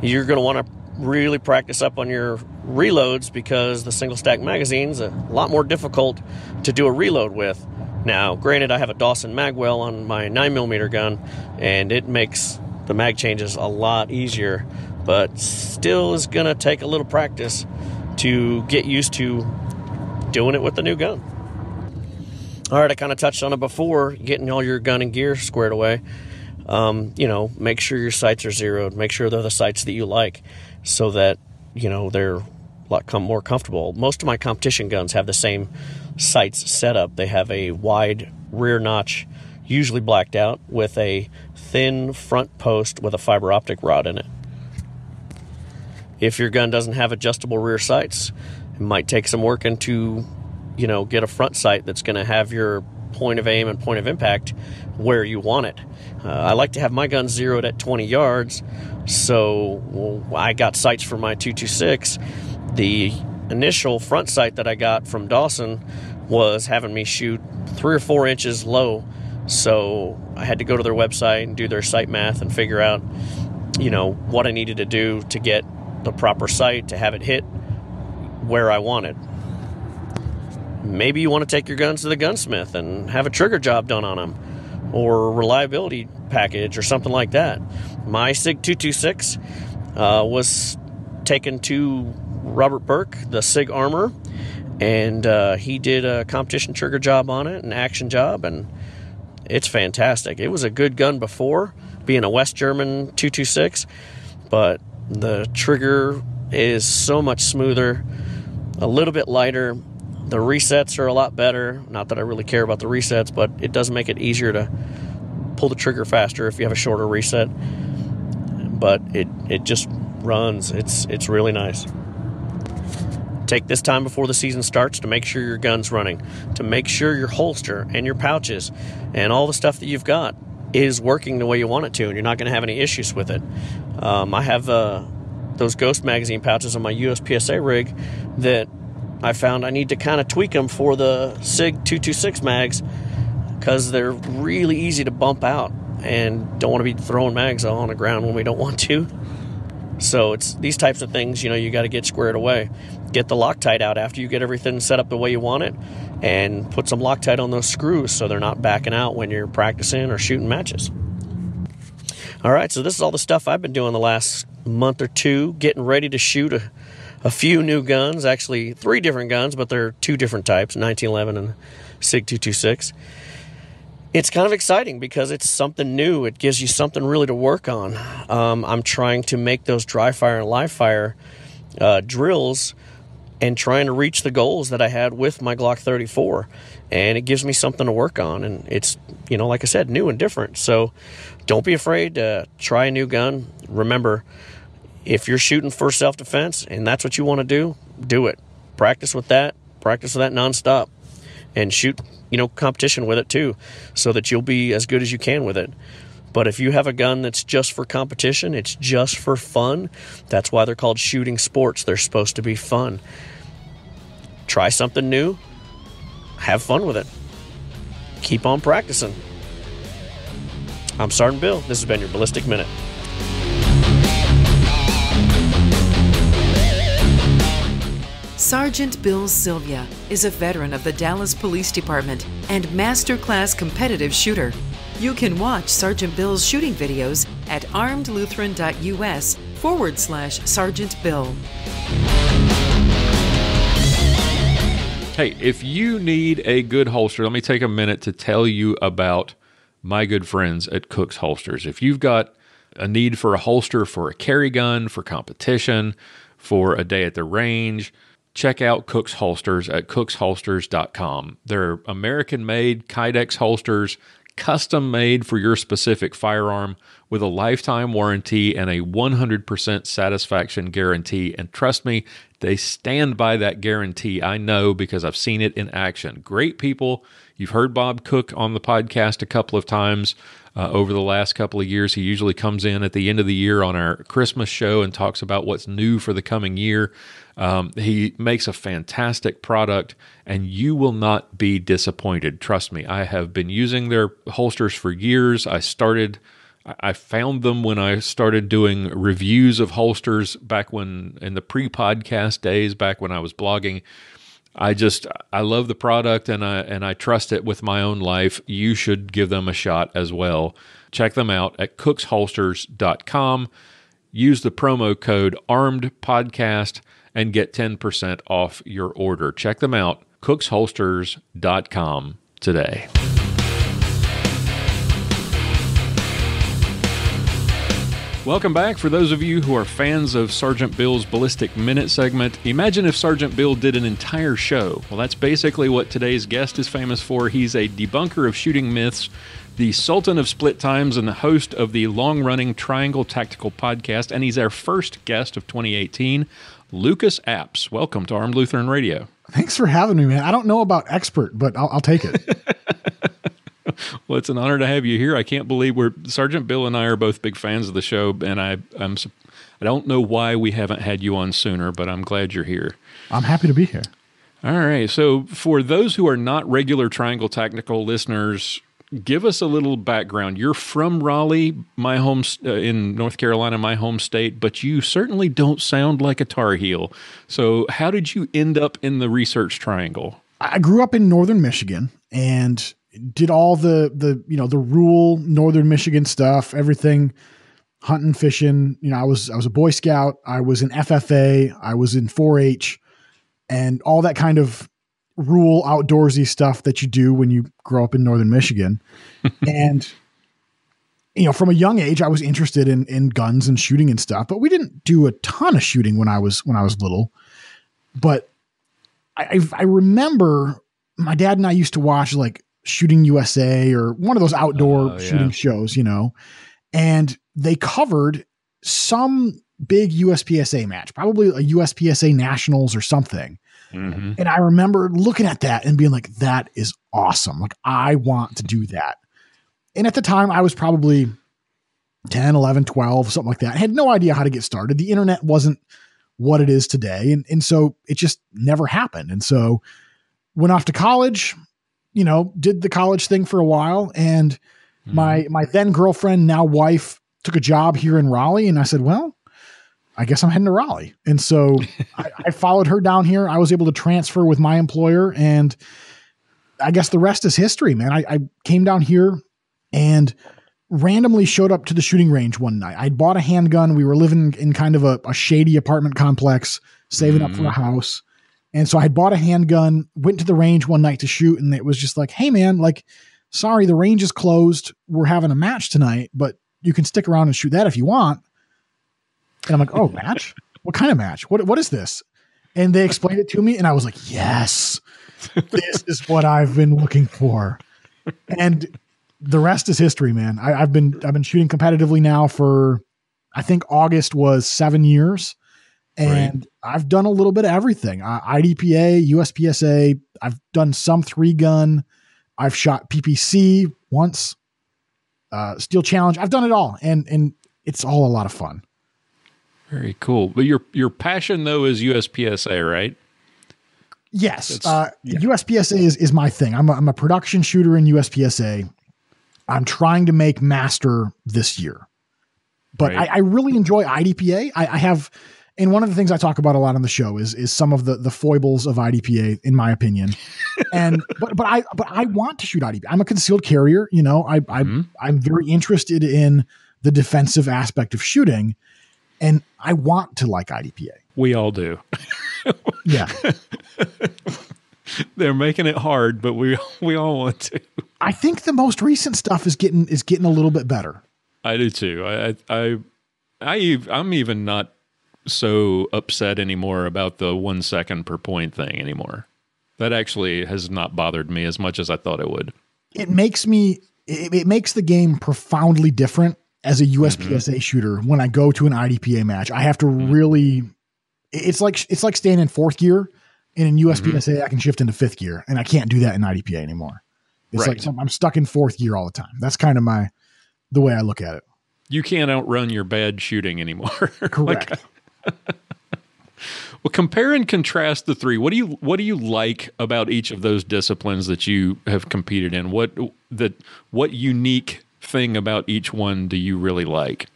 you're going to want to really practice up on your reloads, because the single stack magazine's a lot more difficult to do a reload with. Now, granted, I have a Dawson Magwell on my 9mm gun, and it makes the mag changes a lot easier, but still is going to take a little practice to get used to doing it with the new gun. All right, I kind of touched on it before, getting all your gun and gear squared away. Make sure your sights are zeroed. Make sure they're the sights that you like, so that, they're a lot more comfortable. Most of my competition guns have the same sights set up. They have a wide rear notch, usually blacked out, with a thin front post with a fiber optic rod in it. If your gun doesn't have adjustable rear sights, it might take some working to, get a front sight that's going to have your point of aim and point of impact where you want it. I like to have my gun zeroed at 20 yards, so I got sights for my 226. The initial front sight that I got from Dawson was having me shoot 3 or 4 inches low, so I had to go to their website and do their sight math and figure out, what I needed to do to get the proper sight to have it hit where I wanted. Maybe you want to take your guns to the gunsmith and have a trigger job done on them, or a reliability package or something like that. My SIG 226 was taken to Robert Burke, the SIG armor, and he did a competition trigger job on it, an action job, and it's fantastic. It was a good gun before, being a West German 226, but the trigger is so much smoother, a little bit lighter. The resets are a lot better. Not that I really care about the resets, but it does make it easier to pull the trigger faster if you have a shorter reset. But it just runs. It's really nice. Take this time before the season starts to make sure your gun's running, to make sure your holster and your pouches and all the stuff that you've got is working the way you want it to, and you're not going to have any issues with it. I have those Ghost magazine pouches on my USPSA rig that I found I need to kind of tweak them for the SIG 226 mags, because they're really easy to bump out and don't want to be throwing mags on the ground when we don't want to. So it's these types of things, you got to get squared away. Get the Loctite out after you get everything set up the way you want it, and put some Loctite on those screws so they're not backing out when you're practicing or shooting matches. All right, so this is all the stuff I've been doing the last month or two, getting ready to shoot a few new guns, actually 3 different guns, but they're 2 different types, 1911 and SIG 226. It's kind of exciting because it's something new. It gives you something really to work on. I'm trying to make those dry fire and live fire drills and trying to reach the goals that I had with my Glock 34. And it gives me something to work on. And it's, like I said, new and different. So don't be afraid to try a new gun. Remember, if you're shooting for self-defense and that's what you want to do it. Practice with that nonstop, and shoot, competition with it too, so that you'll be as good as you can with it. But if you have a gun that's just for competition, it's just for fun, that's why they're called shooting sports. They're supposed to be fun. Try something new, have fun with it, keep on practicing. I'm Sergeant Bill. This has been your Ballistic Minute. Sergeant Bill Sylvia is a veteran of the Dallas Police Department and masterclass competitive shooter. You can watch Sergeant Bill's shooting videos at armedlutheran.us/Sergeant Bill. Hey, if you need a good holster, let me take a minute to tell you about my good friends at Cook's Holsters. If you've got a need for a holster for a carry gun, for competition, for a day at the range, check out Cook's Holsters at cooksholsters.com. They're American-made Kydex holsters, custom-made for your specific firearm, with a lifetime warranty and a 100% satisfaction guarantee. And trust me, they stand by that guarantee. I know because I've seen it in action. Great people. You've heard Bob Cook on the podcast a couple of times over the last couple of years. He usually comes in at the end of the year on our Christmas show and talks about what's new for the coming year. He makes a fantastic product, and you will not be disappointed. Trust me, I have been using their holsters for years. I started I found them when I started doing reviews of holsters back when, in the pre-podcast days, back when I was blogging. I love the product, and I trust it with my own life. You should give them a shot as well. Check them out at cooksholsters.com. Use the promo code ARMEDPODCAST and get 10% off your order. Check them out, cooksholsters.com today. Welcome back. For those of you who are fans of Sergeant Bill's Ballistic Minute segment, imagine if Sergeant Bill did an entire show. Well, that's basically what today's guest is famous for. He's a debunker of shooting myths, the Sultan of Split Times, and the host of the long-running Triangle Tactical podcast, and he's our first guest of 2018, Lucas Apps. Welcome to Armed Lutheran Radio. Thanks for having me, man. I don't know about expert, but I'll take it. Well, it's an honor to have you here. I can't believe Sergeant Bill and I are both big fans of the show, and I don't know why we haven't had you on sooner, but I'm glad you're here. I'm happy to be here. All right. So for those who are not regular Triangle Tactical listeners, give us a little background. You're from Raleigh, my home in North Carolina, my home state, but you certainly don't sound like a Tar Heel. So how did you end up in the Research Triangle? I grew up in northern Michigan and did all the rural northern Michigan stuff, everything, hunting, fishing. I was a Boy Scout. I was in FFA. I was in 4-H, and all that kind of rural outdoorsy stuff that you do when you grow up in northern Michigan. And, from a young age, I was interested in guns and shooting and stuff, but we didn't do a ton of shooting when I was little. But I remember my dad and I used to watch like Shooting USA or one of those outdoor shooting shows, and they covered some big USPSA match, probably a USPSA Nationals or something. Mm-hmm. And I remember looking at that and being like, that is awesome. Like, I want to do that. And at the time I was probably 10, 11, 12, something like that. I had no idea how to get started. The internet wasn't what it is today. And so it just never happened. And so went off to college, did the college thing for a while. And my then girlfriend, now wife, took a job here in Raleigh. And I said, well, I guess I'm heading to Raleigh. And so I followed her down here. I was able to transfer with my employer, and I guess the rest is history, man. I came down here and randomly showed up to the shooting range one night. I'd bought a handgun. We were living in kind of a shady apartment complex, saving up for a house. And so I had bought a handgun, went to the range one night to shoot. And it was just like, hey man, like, sorry, the range is closed. We're having a match tonight, but you can stick around and shoot that if you want. And I'm like, oh, match? What kind of match? What is this? And they explained it to me. And I was like, yes, this is what I've been looking for. And the rest is history, man. I've been shooting competitively now for, I think August was 7 years. And I've done a little bit of everything. IDPA, USPSA. I've done some 3-gun. I've shot PPC once. Steel Challenge. I've done it all. And it's all a lot of fun. Very cool. But your passion though is USPSA, right? Yes. USPSA is my thing. I'm a production shooter in USPSA. I'm trying to make master this year, but I really enjoy IDPA. I have, and one of the things I talk about a lot on the show is some of the foibles of IDPA, in my opinion. And, but I want to shoot IDPA. I'm a concealed carrier. I'm very interested in the defensive aspect of shooting, and I want to like IDPA. We all do. Yeah. They're making it hard, but we all want to. I think the most recent stuff is getting a little bit better. I do too. I'm even not so upset anymore about the 1 second per point thing anymore. That actually has not bothered me as much as I thought it would. It makes the game profoundly different as a USPSA shooter. When I go to an IDPA match, I have to really, it's like staying in 4th gear, and in USPSA I can shift into 5th gear, and I can't do that in IDPA anymore. It's like I'm stuck in 4th gear all the time. That's kind of the way I look at it. You can't outrun your bad shooting anymore. Correct. Well, compare and contrast the three. What do you like about each of those disciplines that you have competed in? What unique thing about each one do you really like?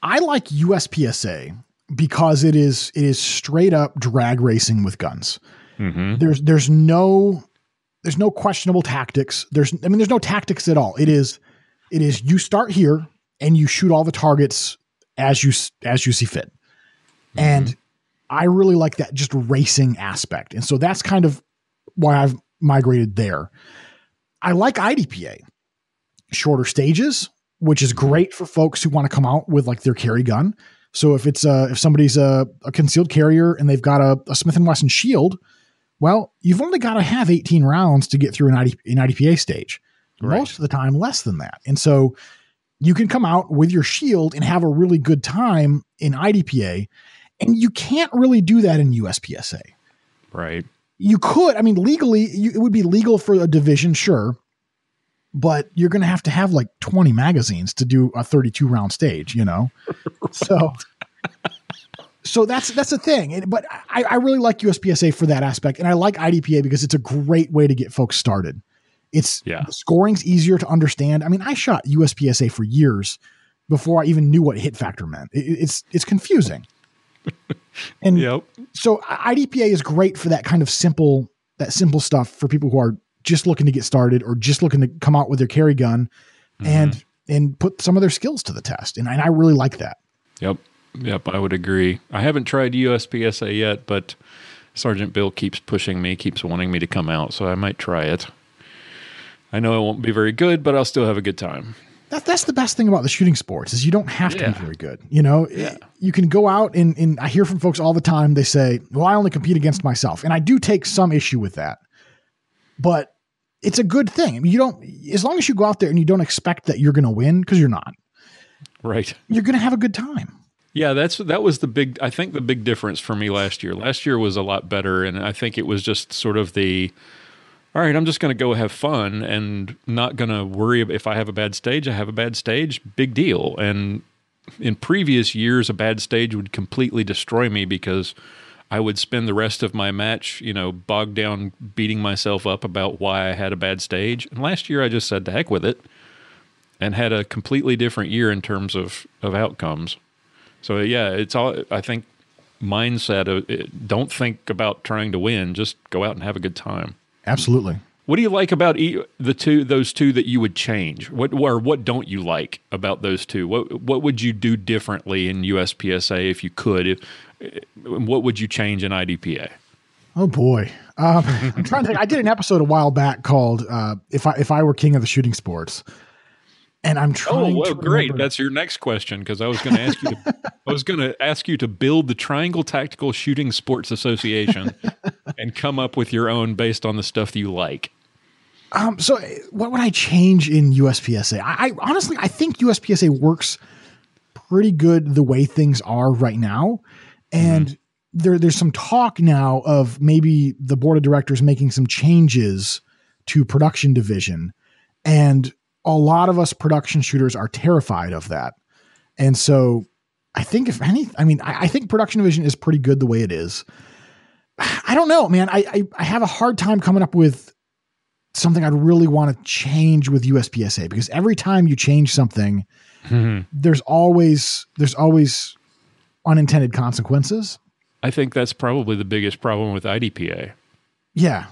I like USPSA because it is straight up drag racing with guns. Mm-hmm. There's no questionable tactics. There's no tactics at all. It is you start here and you shoot all the targets as you see fit. Mm-hmm. And I really like that just racing aspect. And so that's kind of why I've migrated there. I like IDPA, shorter stages, which is great for folks who want to come out with like their carry gun. So if it's if somebody's a concealed carrier and they've got a Smith & Wesson shield, well, you've only got to have 18 rounds to get through an IDPA stage. Right. Most of the time, less than that. And so you can come out with your shield and have a really good time in IDPA, and you can't really do that in USPSA. Right. You could, legally, it would be legal for a division, sure, but you're going to have like 20 magazines to do a 32 round stage, So that's the thing. But I really like USPSA for that aspect. And I like IDPA because it's a great way to get folks started. The scoring's easier to understand. I shot USPSA for years before I even knew what hit factor meant. It's confusing. And so IDPA is great for that kind of simple stuff for people who are just looking to get started or just looking to come out with their carry gun and put some of their skills to the test. And I really like that. Yep, I would agree. I haven't tried USPSA yet, but Sergeant Bill keeps pushing me, keeps wanting me to come out, so I might try it. I know it won't be very good, but I'll still have a good time. That's the best thing about the shooting sports is you don't have to be very good. You can go out and I hear from folks all the time. They say, well, I only compete against myself. And I do take some issue with that, but it's a good thing. As long as you go out there and you don't expect that you're going to win, because you're not, right? You're going to have a good time. Yeah, that was the big difference for me last year. Last year was a lot better, and I think it was just sort of all right, I'm just going to go have fun and not going to worry if I have a bad stage. I have a bad stage, big deal. And in previous years, a bad stage would completely destroy me because I would spend the rest of my match, bogged down, beating myself up about why I had a bad stage. And last year, I just said, to heck with it, and had a completely different year in terms of outcomes. So yeah, it's all, I think, mindset of don't think about trying to win, just go out and have a good time. Absolutely. What do you like about those two that you would change? What don't you like about those two? What would you do differently in USPSA if you could? What would you change in IDPA? Oh boy, I'm trying to think. I did an episode a while back called "If I Were King of the Shooting Sports," and I'm trying. Oh, well, to great! remember. That's your next question because I was going to ask you. I was going to ask you to build the Triangle Tactical Shooting Sports Association and come up with your own based on the stuff that you like. So what would I change in USPSA? I honestly, I think USPSA works pretty good the way things are right now. And there's some talk now of maybe the board of directors making some changes to production division. And a lot of us production shooters are terrified of that. And so I think if any, I think production division is pretty good the way it is. I don't know, man. I have a hard time coming up with something I'd really want to change with USPSA because every time you change something, there's always unintended consequences. I think that's probably the biggest problem with IDPA. Yeah.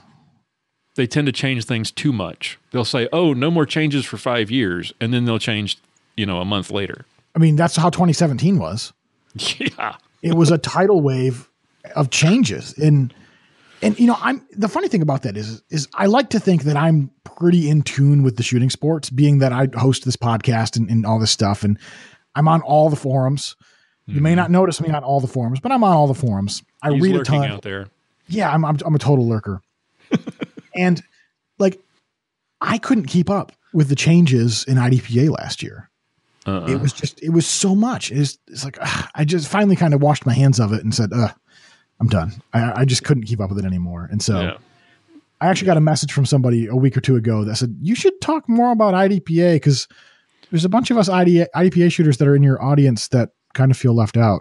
They tend to change things too much. They'll say, oh, no more changes for 5 years. And then they'll change, a month later. That's how 2017 was. Yeah. It was a tidal wave of changes. And the funny thing about that is I like to think that I'm pretty in tune with the shooting sports, being that I host this podcast and all this stuff. And I'm on all the forums. You may not notice me on all the forums, but I'm on all the forums. I read a ton out there. Yeah, I'm a total lurker. And I couldn't keep up with the changes in IDPA last year. It was so much. It's like, I just finally kind of washed my hands of it and said, I'm done. I just couldn't keep up with it anymore. And so I actually got a message from somebody a week or two ago that said, you should talk more about IDPA because there's a bunch of us IDPA shooters that are in your audience that kind of feel left out.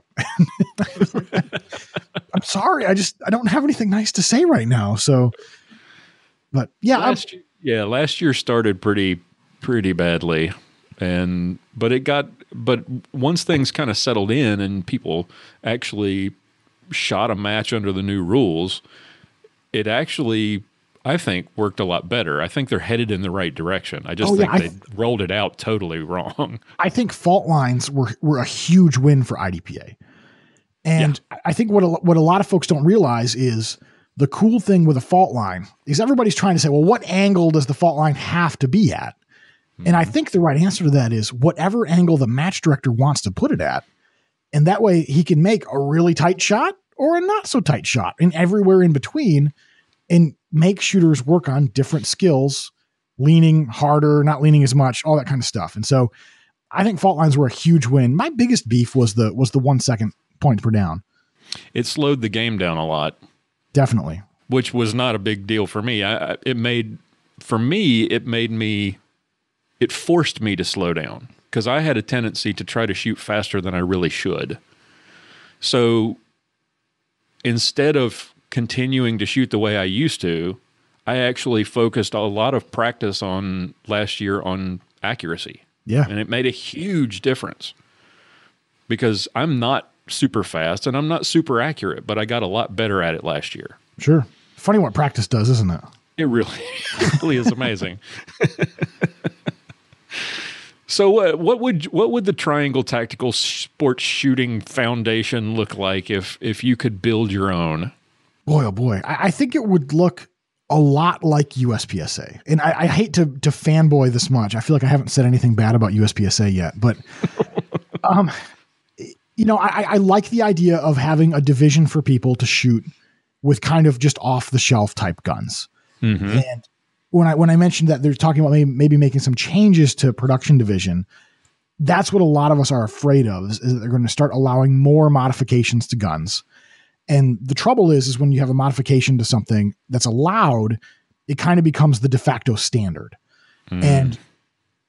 I'm sorry. I don't have anything nice to say right now. So, but yeah. Last year started pretty pretty badly. But once things kind of settled in and people actually shot a match under the new rules, it actually, I think, worked a lot better. I think they're headed in the right direction. I just think they rolled it out totally wrong. I think fault lines were a huge win for IDPA. And I think what a lot of folks don't realize is the cool thing with a fault line is everybody's trying to say, well, what angle does the fault line have to be at? And I think the right answer to that is whatever angle the match director wants to put it at. And that way he can make a really tight shot or a not so tight shot and everywhere in between and make shooters work on different skills, leaning harder, not leaning as much, all that kind of stuff. And so I think fault lines were a huge win. My biggest beef was the 1 second points per down. It slowed the game down a lot. Definitely. Which was not a big deal for me. It forced me to slow down because I had a tendency to try to shoot faster than I really should. So instead of continuing to shoot the way I used to, I actually focused a lot of practice on last year on accuracy. Yeah. And it made a huge difference because I'm not super fast and I'm not super accurate, but I got a lot better at it last year. Sure. Funny what practice does, isn't it? It really is amazing. So what would the Triangle Tactical Sports Shooting Foundation look like if you could build your own? Boy, oh boy. I think it would look a lot like USPSA. And I hate to fanboy this much. I feel like I haven't said anything bad about USPSA yet. But, I like the idea of having a division for people to shoot with kind of just off-the-shelf type guns. Mm-hmm. And when I mentioned that they're talking about maybe making some changes to production division, that's what a lot of us are afraid of is that they're going to start allowing more modifications to guns. And the trouble is when you have a modification to something that's allowed, it kind of becomes the de facto standard. Mm. And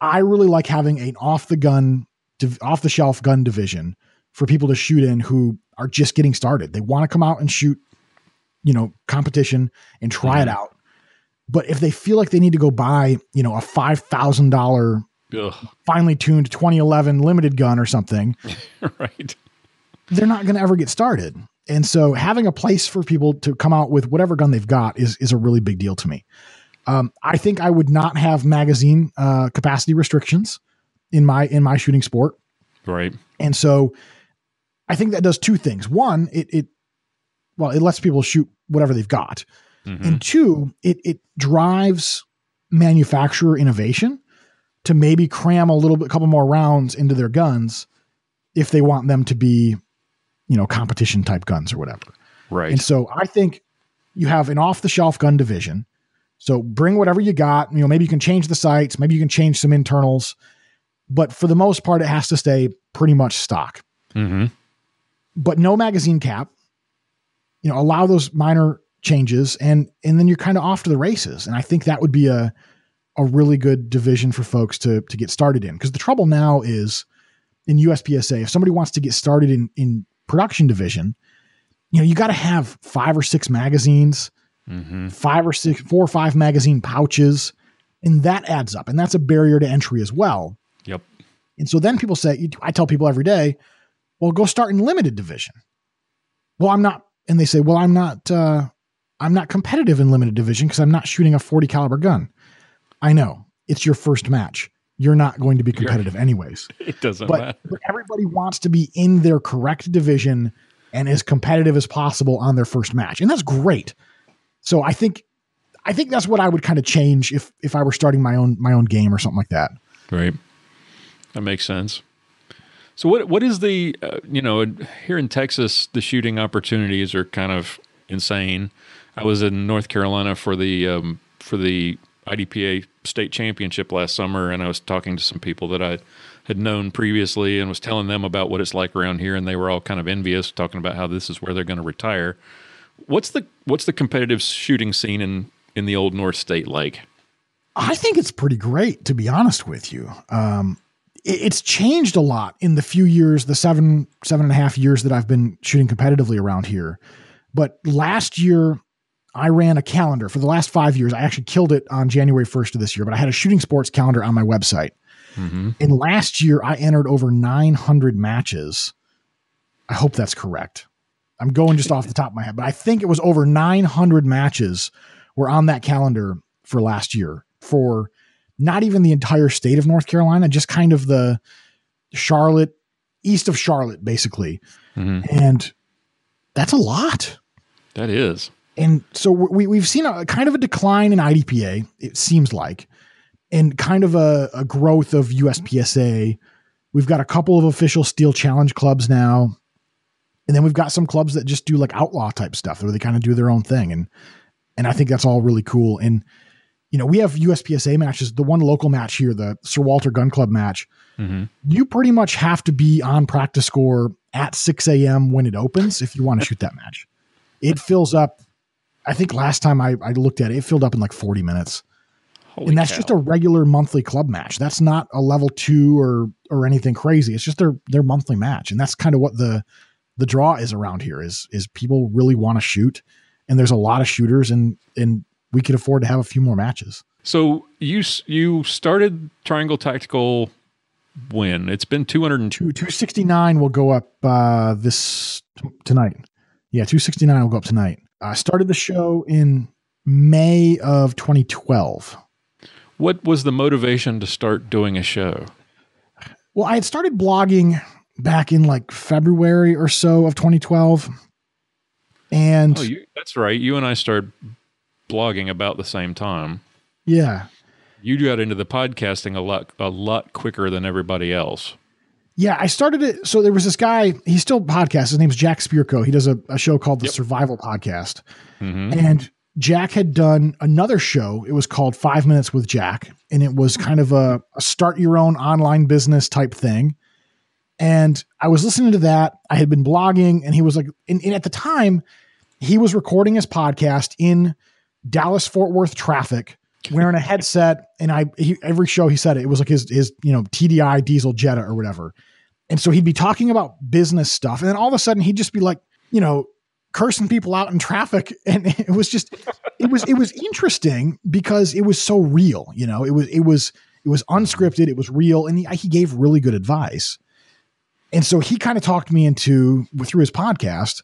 I really like having an off the shelf gun division for people to shoot in who are just getting started. They want to come out and shoot, competition and try it out. But if they feel like they need to go buy, a $5,000 finely tuned 2011 limited gun or something, right, they're not going to ever get started. And so having a place for people to come out with whatever gun they've got is a really big deal to me. I think I would not have magazine capacity restrictions in my shooting sport. Right. And so I think that does two things. One, it lets people shoot whatever they've got. Mm-hmm. And two, it drives manufacturer innovation to maybe cram a couple more rounds into their guns if they want them to be, competition type guns or whatever. Right. And so I think you have an off the shelf gun division. So bring whatever you got, maybe you can change the sights, maybe you can change some internals, but for the most part, it has to stay pretty much stock. Mm-hmm. But no magazine cap, allow those minor changes and then you're kind of off to the races. And I think that would be a really good division for folks to get started in. Because the trouble now is in USPSA, if somebody wants to get started in production division, you got to have 5 or 6 magazines, mm-hmm. 4 or 5 magazine pouches, and that adds up. And that's a barrier to entry as well. Yep. And so then people say, I tell people every day, well, go start in limited division. Well, I'm not. And they say, well, I'm not competitive in limited division because I'm not shooting a 40 caliber gun. I know it's your first match. You're not going to be competitive anyways. It doesn't matter. But everybody wants to be in their correct division and as competitive as possible on their first match. And that's great. So I think that's what I would kind of change if I were starting my own game or something like that. Right. That makes sense. So what is the, here in Texas, the shooting opportunities are kind of insane. I was in North Carolina for the IDPA state championship last summer, and I was talking to some people that I had known previously and was telling them about what it's like around here, and they were all kind of envious, talking about how this is where they're going to retire. What's the competitive shooting scene in the old North State like? I think it's pretty great, to be honest with you. It's changed a lot in the few years, the 7.5 years that I've been shooting competitively around here. But last year I ran a calendar for the last 5 years. I actually killed it on January 1st of this year, but I had a shooting sports calendar on my website. Mm-hmm. And last year I entered over 900 matches. I hope that's correct. I'm going just off the top of my head, but I think it was over 900 matches were on that calendar for last year, for not even the entire state of North Carolina, just kind of the Charlotte, east of Charlotte, basically. Mm-hmm. And that's a lot. That is. And so we've seen a kind of a decline in IDPA, it seems like, and kind of a growth of USPSA. We've got a couple of official steel challenge clubs now. And then we've got some clubs that just do like outlaw type stuff where they kind of do their own thing. And I think that's all really cool. And, you know, we have USPSA matches, the one local match here, the Sir Walter Gun Club match. Mm-hmm. You pretty much have to be on practice score at 6 a.m. when it opens if you want to shoot that match. It fills up. I think last time I looked at it, it filled up in like 40 minutes. And that's just a regular monthly club match. That's not a level 2 or anything crazy. It's just their monthly match. And that's kind of what the draw is around here is people really want to shoot. And there's a lot of shooters and we could afford to have a few more matches. So you started Triangle Tactical when? It's been 269 will go up tonight. Yeah, 269 will go up tonight. I started the show in May of 2012. What was the motivation to start doing a show? Well, I had started blogging back in like February or so of 2012. And that's right. You and I started blogging about the same time. Yeah. You got into the podcasting a lot quicker than everybody else. Yeah, I started it. So there was this guy, he still podcasts. His name's Jack Spirko. He does a show called the Survival Podcast. Mm-hmm. And Jack had done another show. It was called 5 Minutes with Jack. And it was kind of a start your own online business type thing. And I was listening to that. I had been blogging and he was like, and at the time he was recording his podcast in Dallas Fort Worth traffic, wearing a headset. And every show he said it was like his TDI diesel Jetta or whatever. And so he'd be talking about business stuff. And then all of a sudden he'd just be like, cursing people out in traffic. And it was interesting because it was so real, it was unscripted. It was real. And he gave really good advice. And so he kind of talked me through his podcast,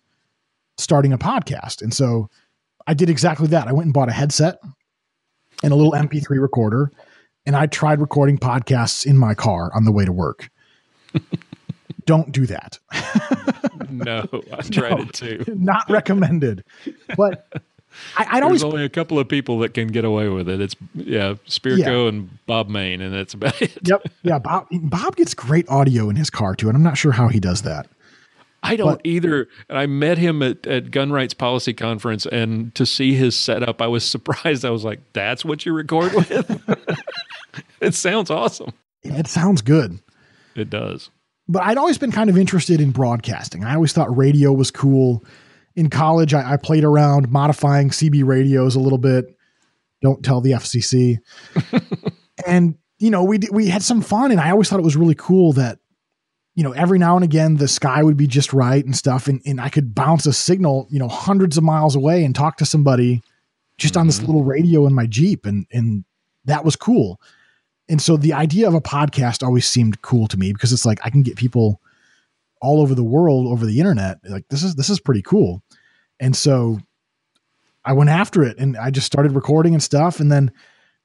starting a podcast. And so I did exactly that. I went and bought a headset and a little MP3 recorder. And I tried recording podcasts in my car on the way to work. Don't do that. No, I tried it too. Not recommended. But There's only a couple of people that can get away with it. It's Spirko and Bob Main, and that's about it. Yep. Yeah. Bob gets great audio in his car too. And I'm not sure how he does that. I don't either. And I met him at Gun Rights Policy Conference, and to see his setup, I was surprised. I was like, that's what you record with? It sounds awesome. It sounds good. It does. But I'd always been kind of interested in broadcasting. I always thought radio was cool. In college, I played around modifying CB radios a little bit. Don't tell the FCC. And, we had some fun, and I always thought it was really cool that, every now and again, the sky would be just right and stuff. And I could bounce a signal, hundreds of miles away and talk to somebody just on this little radio in my Jeep. And that was cool. And so the idea of a podcast always seemed cool to me because it's like, I can get people all over the world over the internet. Like this is pretty cool. And so I went after it and I just started recording and stuff. And then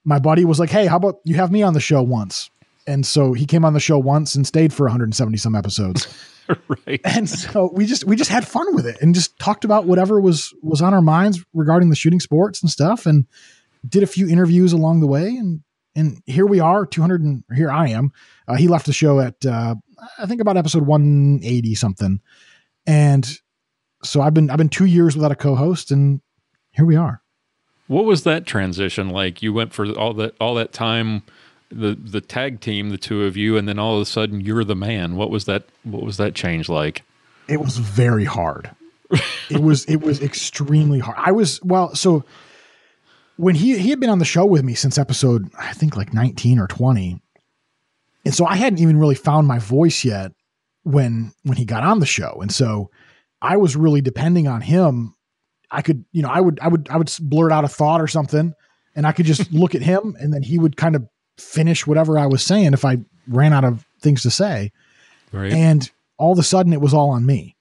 my buddy was like, hey, how about you have me on the show once? And so he came on the show once and stayed for 170 some episodes. Right. And so we just had fun with it and just talked about whatever was on our minds regarding the shooting sports and stuff, and did a few interviews along the way. And here we are, here I am. He left the show at, I think about episode 180 something. And so I've been 2 years without a co-host, and here we are. What was that transition like? You went for all that time, the tag team, the two of you, and then all of a sudden you're the man. What was that change like? It was very hard. It was extremely hard. So when he had been on the show with me since episode, I think like 19 or 20. And so I hadn't even really found my voice yet when he got on the show. And so I was really depending on him. I could, I would blurt out a thought or something, and I could just look at him, and then he would kind of finish whatever I was saying if I ran out of things to say. Right. And all of a sudden it was all on me.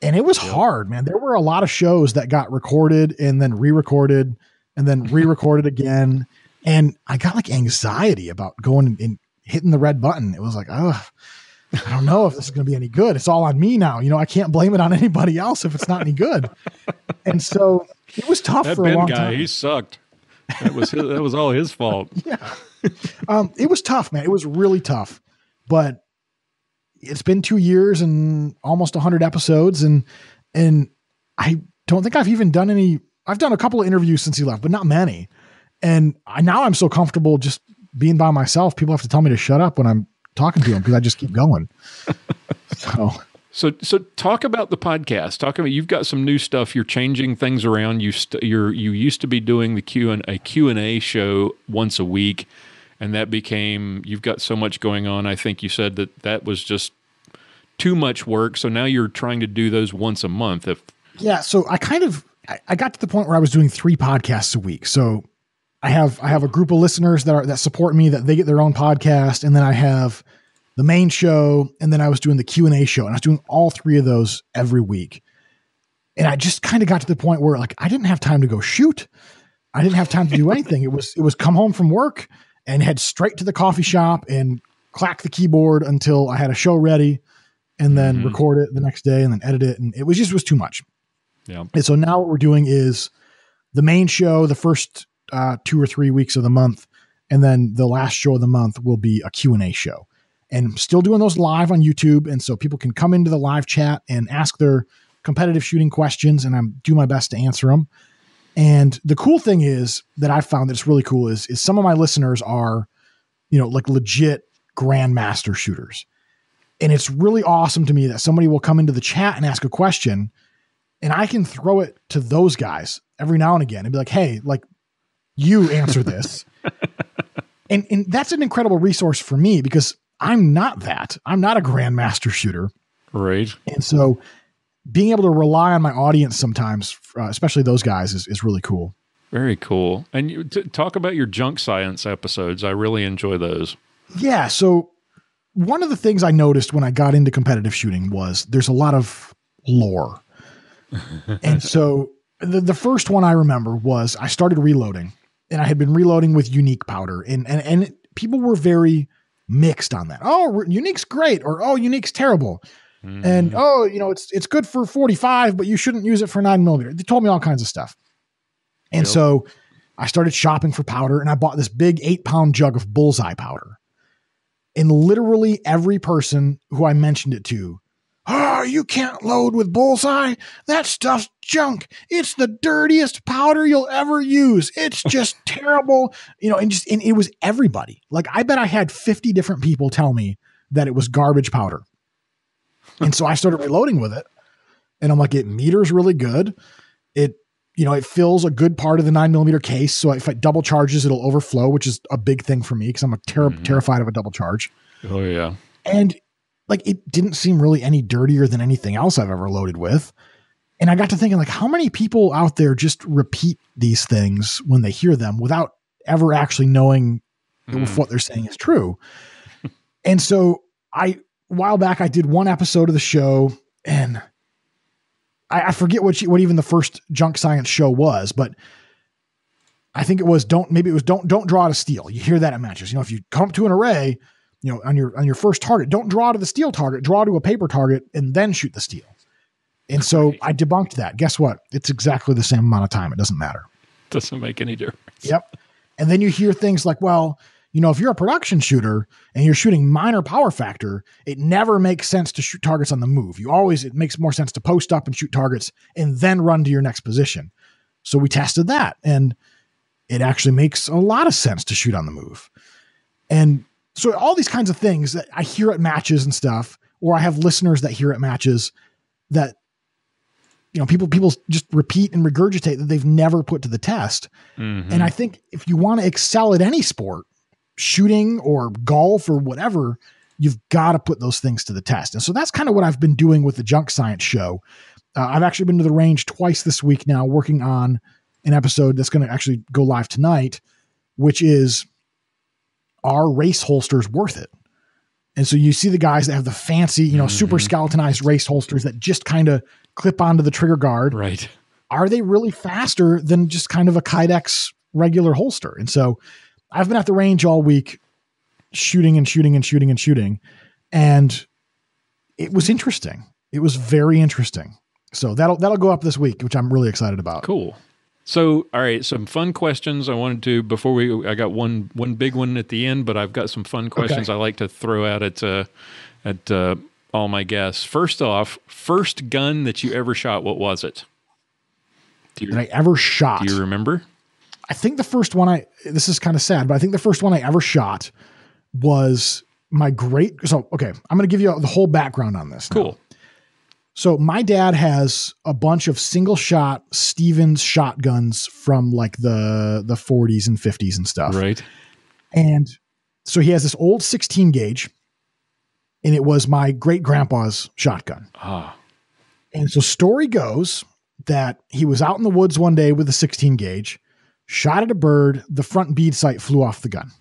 And it was hard, man. There were a lot of shows that got recorded and then re-recorded and then re-recorded again. And I got like anxiety about going and hitting the red button. It was like, oh, I don't know if this is going to be any good. It's all on me now. I can't blame it on anybody else if it's not any good. And so it was tough that for Ben a long guy, time. He sucked. That was all his fault. Yeah. It was tough, man. It was really tough, but it's been 2 years and almost 100 episodes. And I don't think I've even done I've done a couple of interviews since he left, but not many. And now I'm so comfortable just being by myself. People have to tell me to shut up when I'm talking to them because I just keep going. So talk about the podcast. You've got some new stuff. You're changing things around. You used to be doing the Q&A show once a week, and that became, you've got so much going on. I think you said that was just too much work. So now you're trying to do those once a month. So I got to the point where I was doing 3 podcasts a week. So I have a group of listeners that support me, that they get their own podcast. And then I have the main show. And then I was doing the Q&A show, and I was doing all 3 of those every week. And I just kind of got to the point where like, I didn't have time to go shoot. I didn't have time to do anything. It was come home from work and head straight to the coffee shop and clack the keyboard until I had a show ready, and then record it the next day and then edit it. And it was too much. Yeah. And so now what we're doing is the main show, the first 2 or 3 weeks of the month, and then the last show of the month will be a Q&A show. And I'm still doing those live on YouTube. And so people can come into the live chat and ask their competitive shooting questions, and I'm do my best to answer them. And the cool thing is that I found that's really cool is some of my listeners are, like legit grandmaster shooters. And it's really awesome to me that somebody will come into the chat and ask a question, and I can throw it to those guys every now and again and be like, hey, like, you answer this. and that's an incredible resource for me because I'm not that. I'm not a grandmaster shooter. Right. And so being able to rely on my audience sometimes, especially those guys, is really cool. Very cool. And you talk about your junk science episodes. I really enjoy those. Yeah. So one of the things I noticed when I got into competitive shooting was there's a lot of lore. And so the first one I remember was I started reloading, and I had been reloading with unique powder, and people were very mixed on that. Oh, unique's great, or oh, unique's terrible. And oh, it's good for 45, but you shouldn't use it for 9mm. They told me all kinds of stuff. And so I started shopping for powder, and I bought this big 8-pound jug of bullseye powder. And literally every person who I mentioned it to, oh, you can't load with bullseye. That stuff's junk. It's the dirtiest powder you'll ever use. It's just terrible. And it was everybody. Like, I bet I had 50 different people tell me that it was garbage powder. And so I started reloading with it, and I'm like, it meters really good. It fills a good part of the 9mm case. So if it double charges, it'll overflow, which is a big thing for me because I'm terrified of a double charge. Oh yeah. And like, it didn't seem really any dirtier than anything else I've ever loaded with. And I got to thinking, like, how many people out there just repeat these things when they hear them without ever actually knowing if what they're saying is true. And so a while back, I did one episode of the show, and I forget what even the first junk science show was, but I think it was don't draw to steel. You hear that at matches. If you come to an array, on your first target, don't draw to the steel target, draw to a paper target, and then shoot the steel. And so I debunked that. Guess what? It's exactly the same amount of time. It doesn't matter. Doesn't make any difference. Yep. And then you hear things like, well, if you're a production shooter and you're shooting minor power factor, it never makes sense to shoot targets on the move. It makes more sense to post up and shoot targets and then run to your next position. So we tested that, and it actually makes a lot of sense to shoot on the move. And so all these kinds of things that I hear at matches and stuff, or I have listeners that hear at matches that, people just repeat and regurgitate that they've never put to the test. Mm-hmm. And I think if you want to excel at any sport, shooting or golf or whatever, you've got to put those things to the test. And so that's kind of what I've been doing with the junk science show, I've actually been to the range twice this week now, working on an episode that's going to actually go live tonight, which is, are race holsters worth it? And so you see the guys that have the fancy, super skeletonized race holsters that just kind of clip onto the trigger guard. Right. Are they really faster than just kind of a Kydex regular holster? And so I've been at the range all week shooting. And it was interesting. It was very interesting. So that'll go up this week, which I'm really excited about. Cool. So, all right, some fun questions I wanted to, I got one big one at the end, but I've got some fun questions I like to throw out at all my guests. First off, first gun that you ever shot, what was it? That I ever shot? Do you remember? I think the first one this is kind of sad, but I think the first one I ever shot was I'm going to give you the whole background on this. Cool. Now. So my dad has a bunch of single shot Stevens shotguns from like the 40s and 50s and stuff. Right. And so he has this old 16 gauge, and it was my great grandpa's shotgun. Ah. And so story goes that he was out in the woods one day with a 16 gauge, shot at a bird, the front bead sight flew off the gun.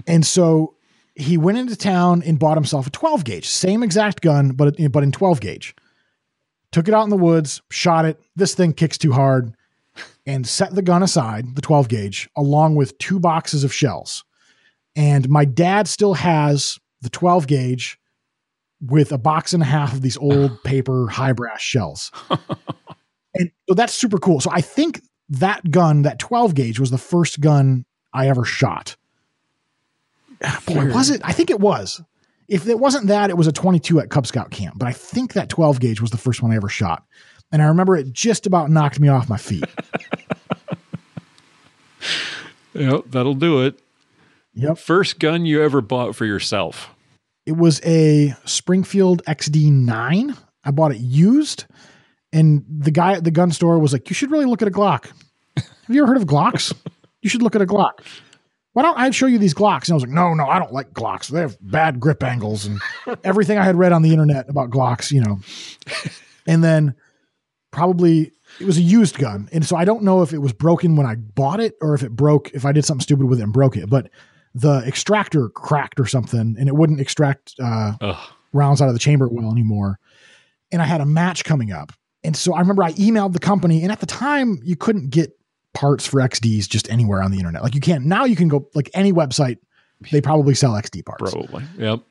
And so he went into town and bought himself a 12 gauge, same exact gun, but in 12 gauge. Took it out in the woods, shot it. This thing kicks too hard, and set the gun aside, the 12 gauge, along with 2 boxes of shells. And my dad still has the 12 gauge with a box and a half of these old paper high brass shells. And so that's super cool. So I think that gun, that 12 gauge, was the first gun I ever shot. Boy, was it? I think it was. If it wasn't that, it was a 22 at Cub Scout camp. But I think that 12 gauge was the first one I ever shot. And I remember it just about knocked me off my feet. Yep, that'll do it. Yep. First gun you ever bought for yourself? It was a Springfield XD9. I bought it used. And the guy at the gun store was like, you should really look at a Glock. Have you ever heard of Glocks? You should look at a Glock. Why don't I show you these Glocks? And I was like, no, I don't like Glocks. They have bad grip angles and everything I had read on the internet about Glocks, And then probably it was a used gun. And so I don't know if it was broken when I bought it or if it broke, if I did something stupid with it and broke it. But the extractor cracked or something and it wouldn't extract rounds out of the chamber well anymore. And I had a match coming up. And so I remember I emailed the company, and at the time you couldn't get parts for XDs just anywhere on the internet. Like you can't, now you can go like any website, they probably sell XD parts. Probably. Yep.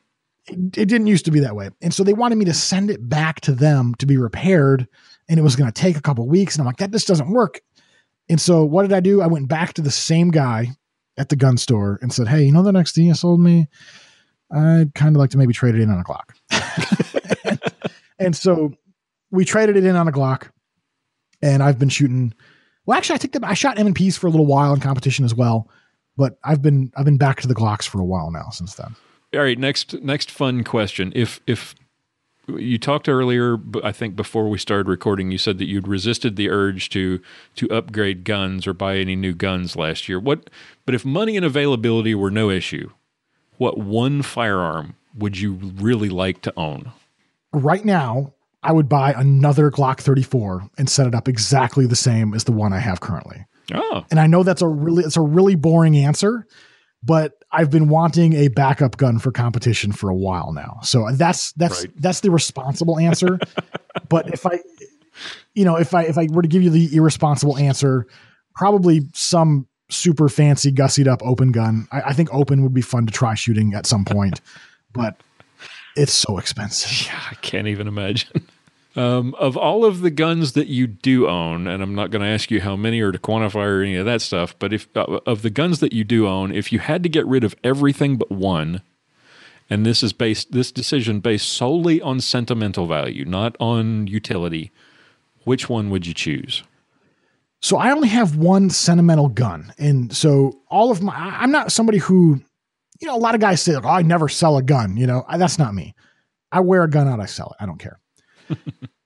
It didn't used to be that way. And so they wanted me to send it back to them to be repaired, and it was going to take a couple of weeks. And I'm like, that just doesn't work. And so what did I do? I went back to the same guy at the gun store and said, hey, you know that XD you sold me? I'd kind of like to maybe trade it in on a Glock. and so we traded it in on a Glock, and I've been shooting. Well, actually, I shot M&Ps for a little while in competition as well, but I've been back to the Glocks for a while now since then. All right, next fun question. If you talked earlier, I think before we started recording, you said that you'd resisted the urge to upgrade guns or buy any new guns last year. But if money and availability were no issue, what one firearm would you really like to own? Right now, I would buy another Glock 34 and set it up exactly the same as the one I have currently. Oh. And I know it's a really boring answer, but I've been wanting a backup gun for competition for a while now. So that's the responsible answer. But if I were to give you the irresponsible answer, probably some super fancy gussied up open gun. I think open would be fun to try shooting at some point, but it's so expensive. Yeah, I can't even imagine. Of all of the guns that you do own, and I'm not going to ask you how many or to quantify or any of that stuff, but if of the guns that you do own, if you had to get rid of everything but one, and this decision based solely on sentimental value, not on utility, which one would you choose? So I only have one sentimental gun. And so I'm not somebody who, a lot of guys say, oh, I never sell a gun. That's not me. I wear a gun out, I sell it. I don't care.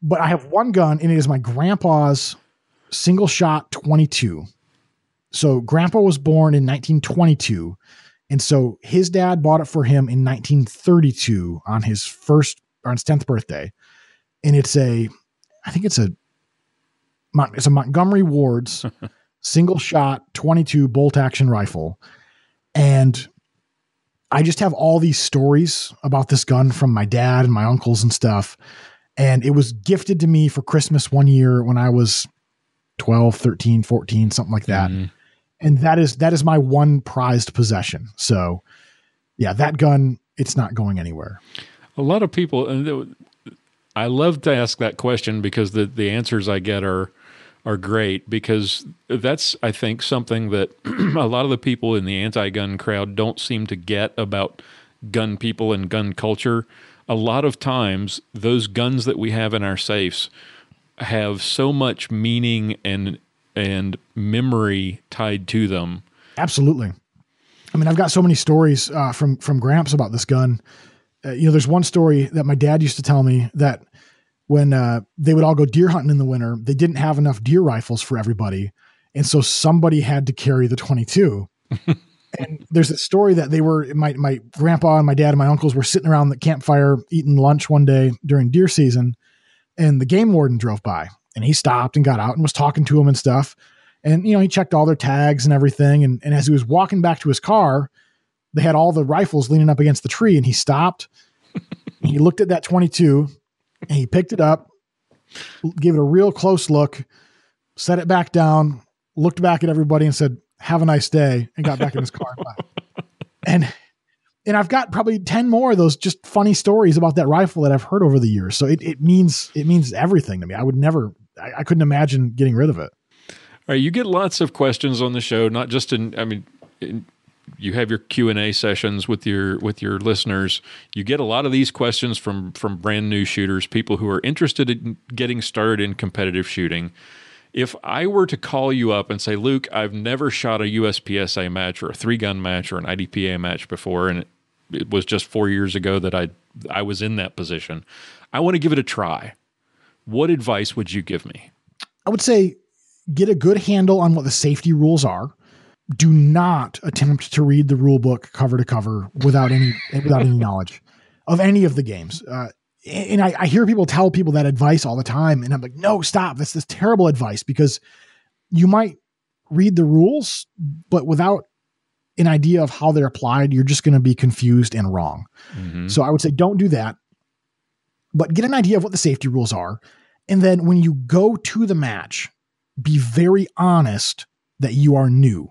But I have one gun, and it is my grandpa's single shot 22. So grandpa was born in 1922. And so his dad bought it for him in 1932 on his 10th birthday. And it's a I think it's a Montgomery Ward's single shot 22 bolt action rifle. And I just have all these stories about this gun from my dad and my uncles and stuff. And it was gifted to me for Christmas one year when I was 12, 13, 14, something like that. Mm-hmm. And that is my one prized possession. So yeah, that gun, it's not going anywhere. A lot of people, I love to ask that question because the answers I get are great, because that's, I think, something that a lot of the people in the anti-gun crowd don't seem to get about gun people and gun culture. A lot of times, those guns that we have in our safes have so much meaning and memory tied to them. Absolutely. I mean, I've got so many stories from Gramps about this gun. There's one story that my dad used to tell me that when they would all go deer hunting in the winter, they didn't have enough deer rifles for everybody. And so somebody had to carry the 22. And there's a story that they were, my grandpa and my dad and my uncles were sitting around the campfire eating lunch one day during deer season. And the game warden drove by and he stopped and got out and was talking to him and stuff. And, he checked all their tags and everything. And as he was walking back to his car, they had all the rifles leaning up against the tree, and he stopped. And he looked at that 22 and he picked it up, gave it a real close look, set it back down, looked back at everybody and said, "Have a nice day," and got back in his car. And I've got probably 10 more of those just funny stories about that rifle that I've heard over the years. So it means everything to me. I couldn't imagine getting rid of it. All right, you get lots of questions on the show, not just you have your Q&A sessions with your listeners. You get a lot of these questions from brand new shooters, people who are interested in getting started in competitive shooting. If I were to call you up and say, "Luke, I've never shot a USPSA match or a 3-gun match or an IDPA match before, and it was just 4 years ago that I was in that position. I want to give it a try." What advice would you give me? I would say get a good handle on what the safety rules are. Do not attempt to read the rule book cover to cover without any knowledge of any of the games. And I hear people tell people that advice all the time. And I'm like, no, stop. That's this terrible advice, because you might read the rules, but without an idea of how they're applied, you're just going to be confused and wrong. Mm-hmm. So I would say don't do that, but get an idea of what the safety rules are. And then when you go to the match, be very honest that you are new.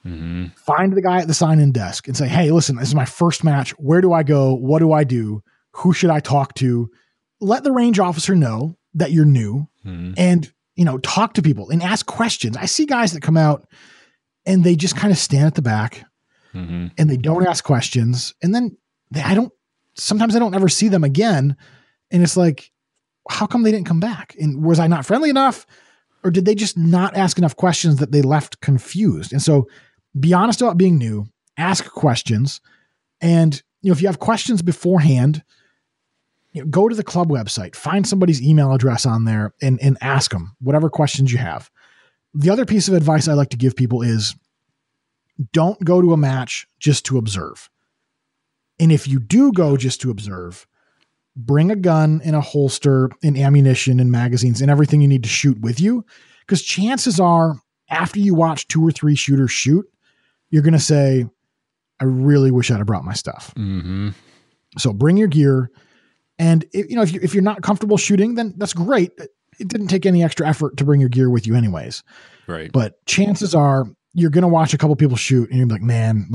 Mm-hmm. Find the guy at the sign-in desk and say, "Hey, listen, this is my first match. Where do I go? What do I do? Who should I talk to?" Let the range officer know that you're new, and, talk to people and ask questions. I see guys that come out and they just kind of stand at the back and they don't ask questions. And then sometimes I don't ever see them again. And it's like, how come they didn't come back? And was I not friendly enough, or did they just not ask enough questions that they left confused? And so be honest about being new, ask questions. And, if you have questions beforehand, go to the club website, find somebody's email address on there and ask them whatever questions you have. The other piece of advice I like to give people is don't go to a match just to observe. And if you do go just to observe, bring a gun and a holster and ammunition and magazines and everything you need to shoot with you. Because chances are, after you watch 2 or 3 shooters shoot, you're going to say, "I really wish I'd have brought my stuff." Mm-hmm. So bring your gear. And if you're not comfortable shooting, then that's great. It didn't take any extra effort to bring your gear with you anyways. Right. But chances are you're going to watch a couple people shoot and you're like, "Man,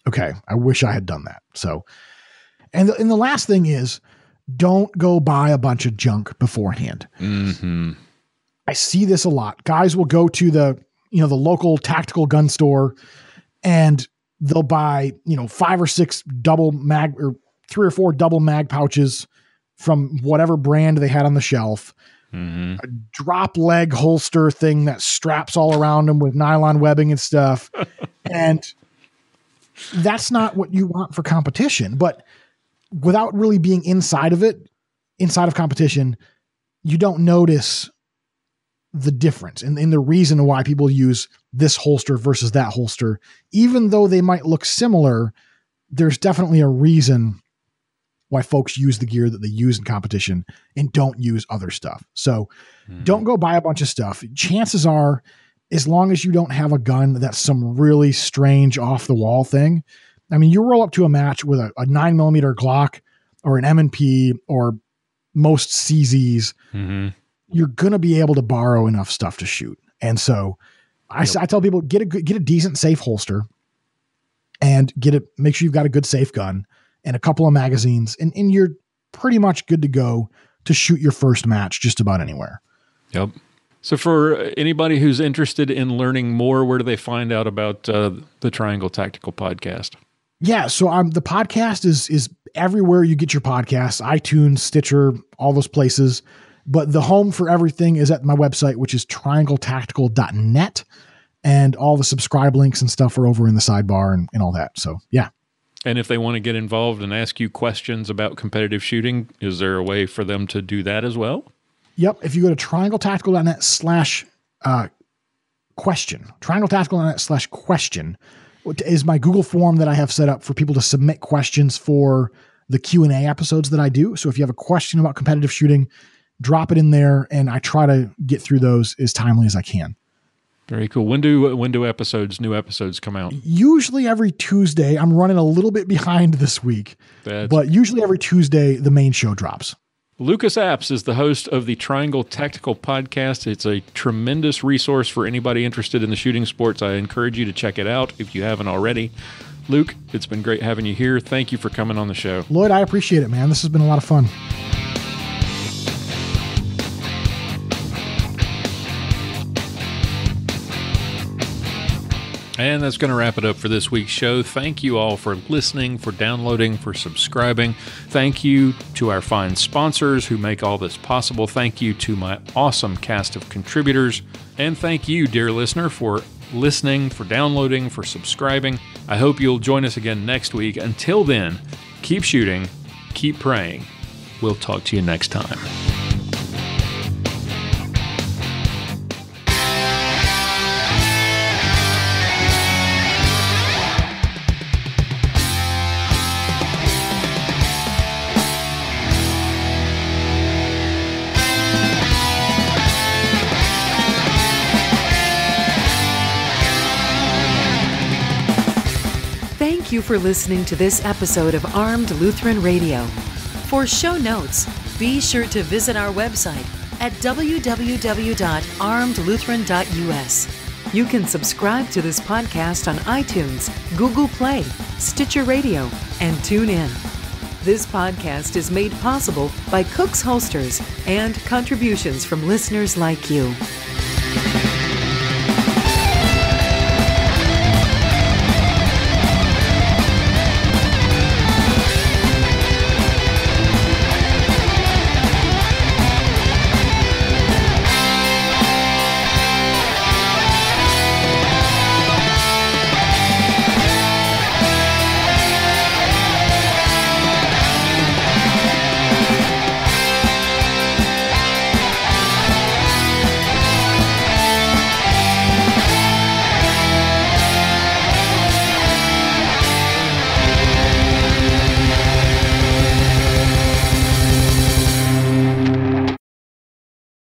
okay, I wish I had done that." So, and the last thing is, don't go buy a bunch of junk beforehand. Mm-hmm. I see this a lot. Guys will go to the local tactical gun store and they'll buy, 5 or 6 double mag or 3 or 4 double mag pouches from whatever brand they had on the shelf, a drop leg holster thing that straps all around them with nylon webbing and stuff. And that's not what you want for competition. But without really being inside of competition, you don't notice the difference and the reason why people use this holster versus that holster. Even though they might look similar, there's definitely a reason why folks use the gear that they use in competition and don't use other stuff. So don't go buy a bunch of stuff. Chances are, as long as you don't have a gun that's some really strange off the wall thing, I mean, you roll up to a match with a 9mm Glock or an M&P or most CZs, you're going to be able to borrow enough stuff to shoot. And so I tell people, get a decent safe holster and make sure you've got a good safe gun and a couple of magazines, and you're pretty much good to go to shoot your first match just about anywhere. Yep. So for anybody who's interested in learning more, where do they find out about the Triangle Tactical Podcast? Yeah, so the podcast is everywhere you get your podcasts, iTunes, Stitcher, all those places. But the home for everything is at my website, which is triangletactical.net. And all the subscribe links and stuff are over in the sidebar and all that. So, yeah. And if they want to get involved and ask you questions about competitive shooting, is there a way for them to do that as well? Yep. If you go to triangletactical.net/question, triangletactical.net/question is my Google form that I have set up for people to submit questions for the Q&A episodes that I do. So if you have a question about competitive shooting, drop it in there, and I try to get through those as timely as I can. Very cool. When do new episodes come out? Usually every Tuesday. I'm running a little bit behind this week, but usually every Tuesday the main show drops. Lucas Apps is the host of the Triangle Tactical Podcast. It's a tremendous resource for anybody interested in the shooting sports. I encourage you to check it out if you haven't already. Luke, it's been great having you here. Thank you for coming on the show. Lloyd, I appreciate it, man. This has been a lot of fun. And that's going to wrap it up for this week's show. Thank you all for listening, for downloading, for subscribing. Thank you to our fine sponsors who make all this possible. Thank you to my awesome cast of contributors. And thank you, dear listener, for listening, for downloading, for subscribing. I hope you'll join us again next week. Until then, keep shooting, keep praying. We'll talk to you next time. Thank you for listening to this episode of Armed Lutheran Radio. For show notes, be sure to visit our website at www.armedlutheran.us. You can subscribe to this podcast on iTunes, Google Play, Stitcher Radio, and TuneIn. This podcast is made possible by Cook's Holsters and contributions from listeners like you.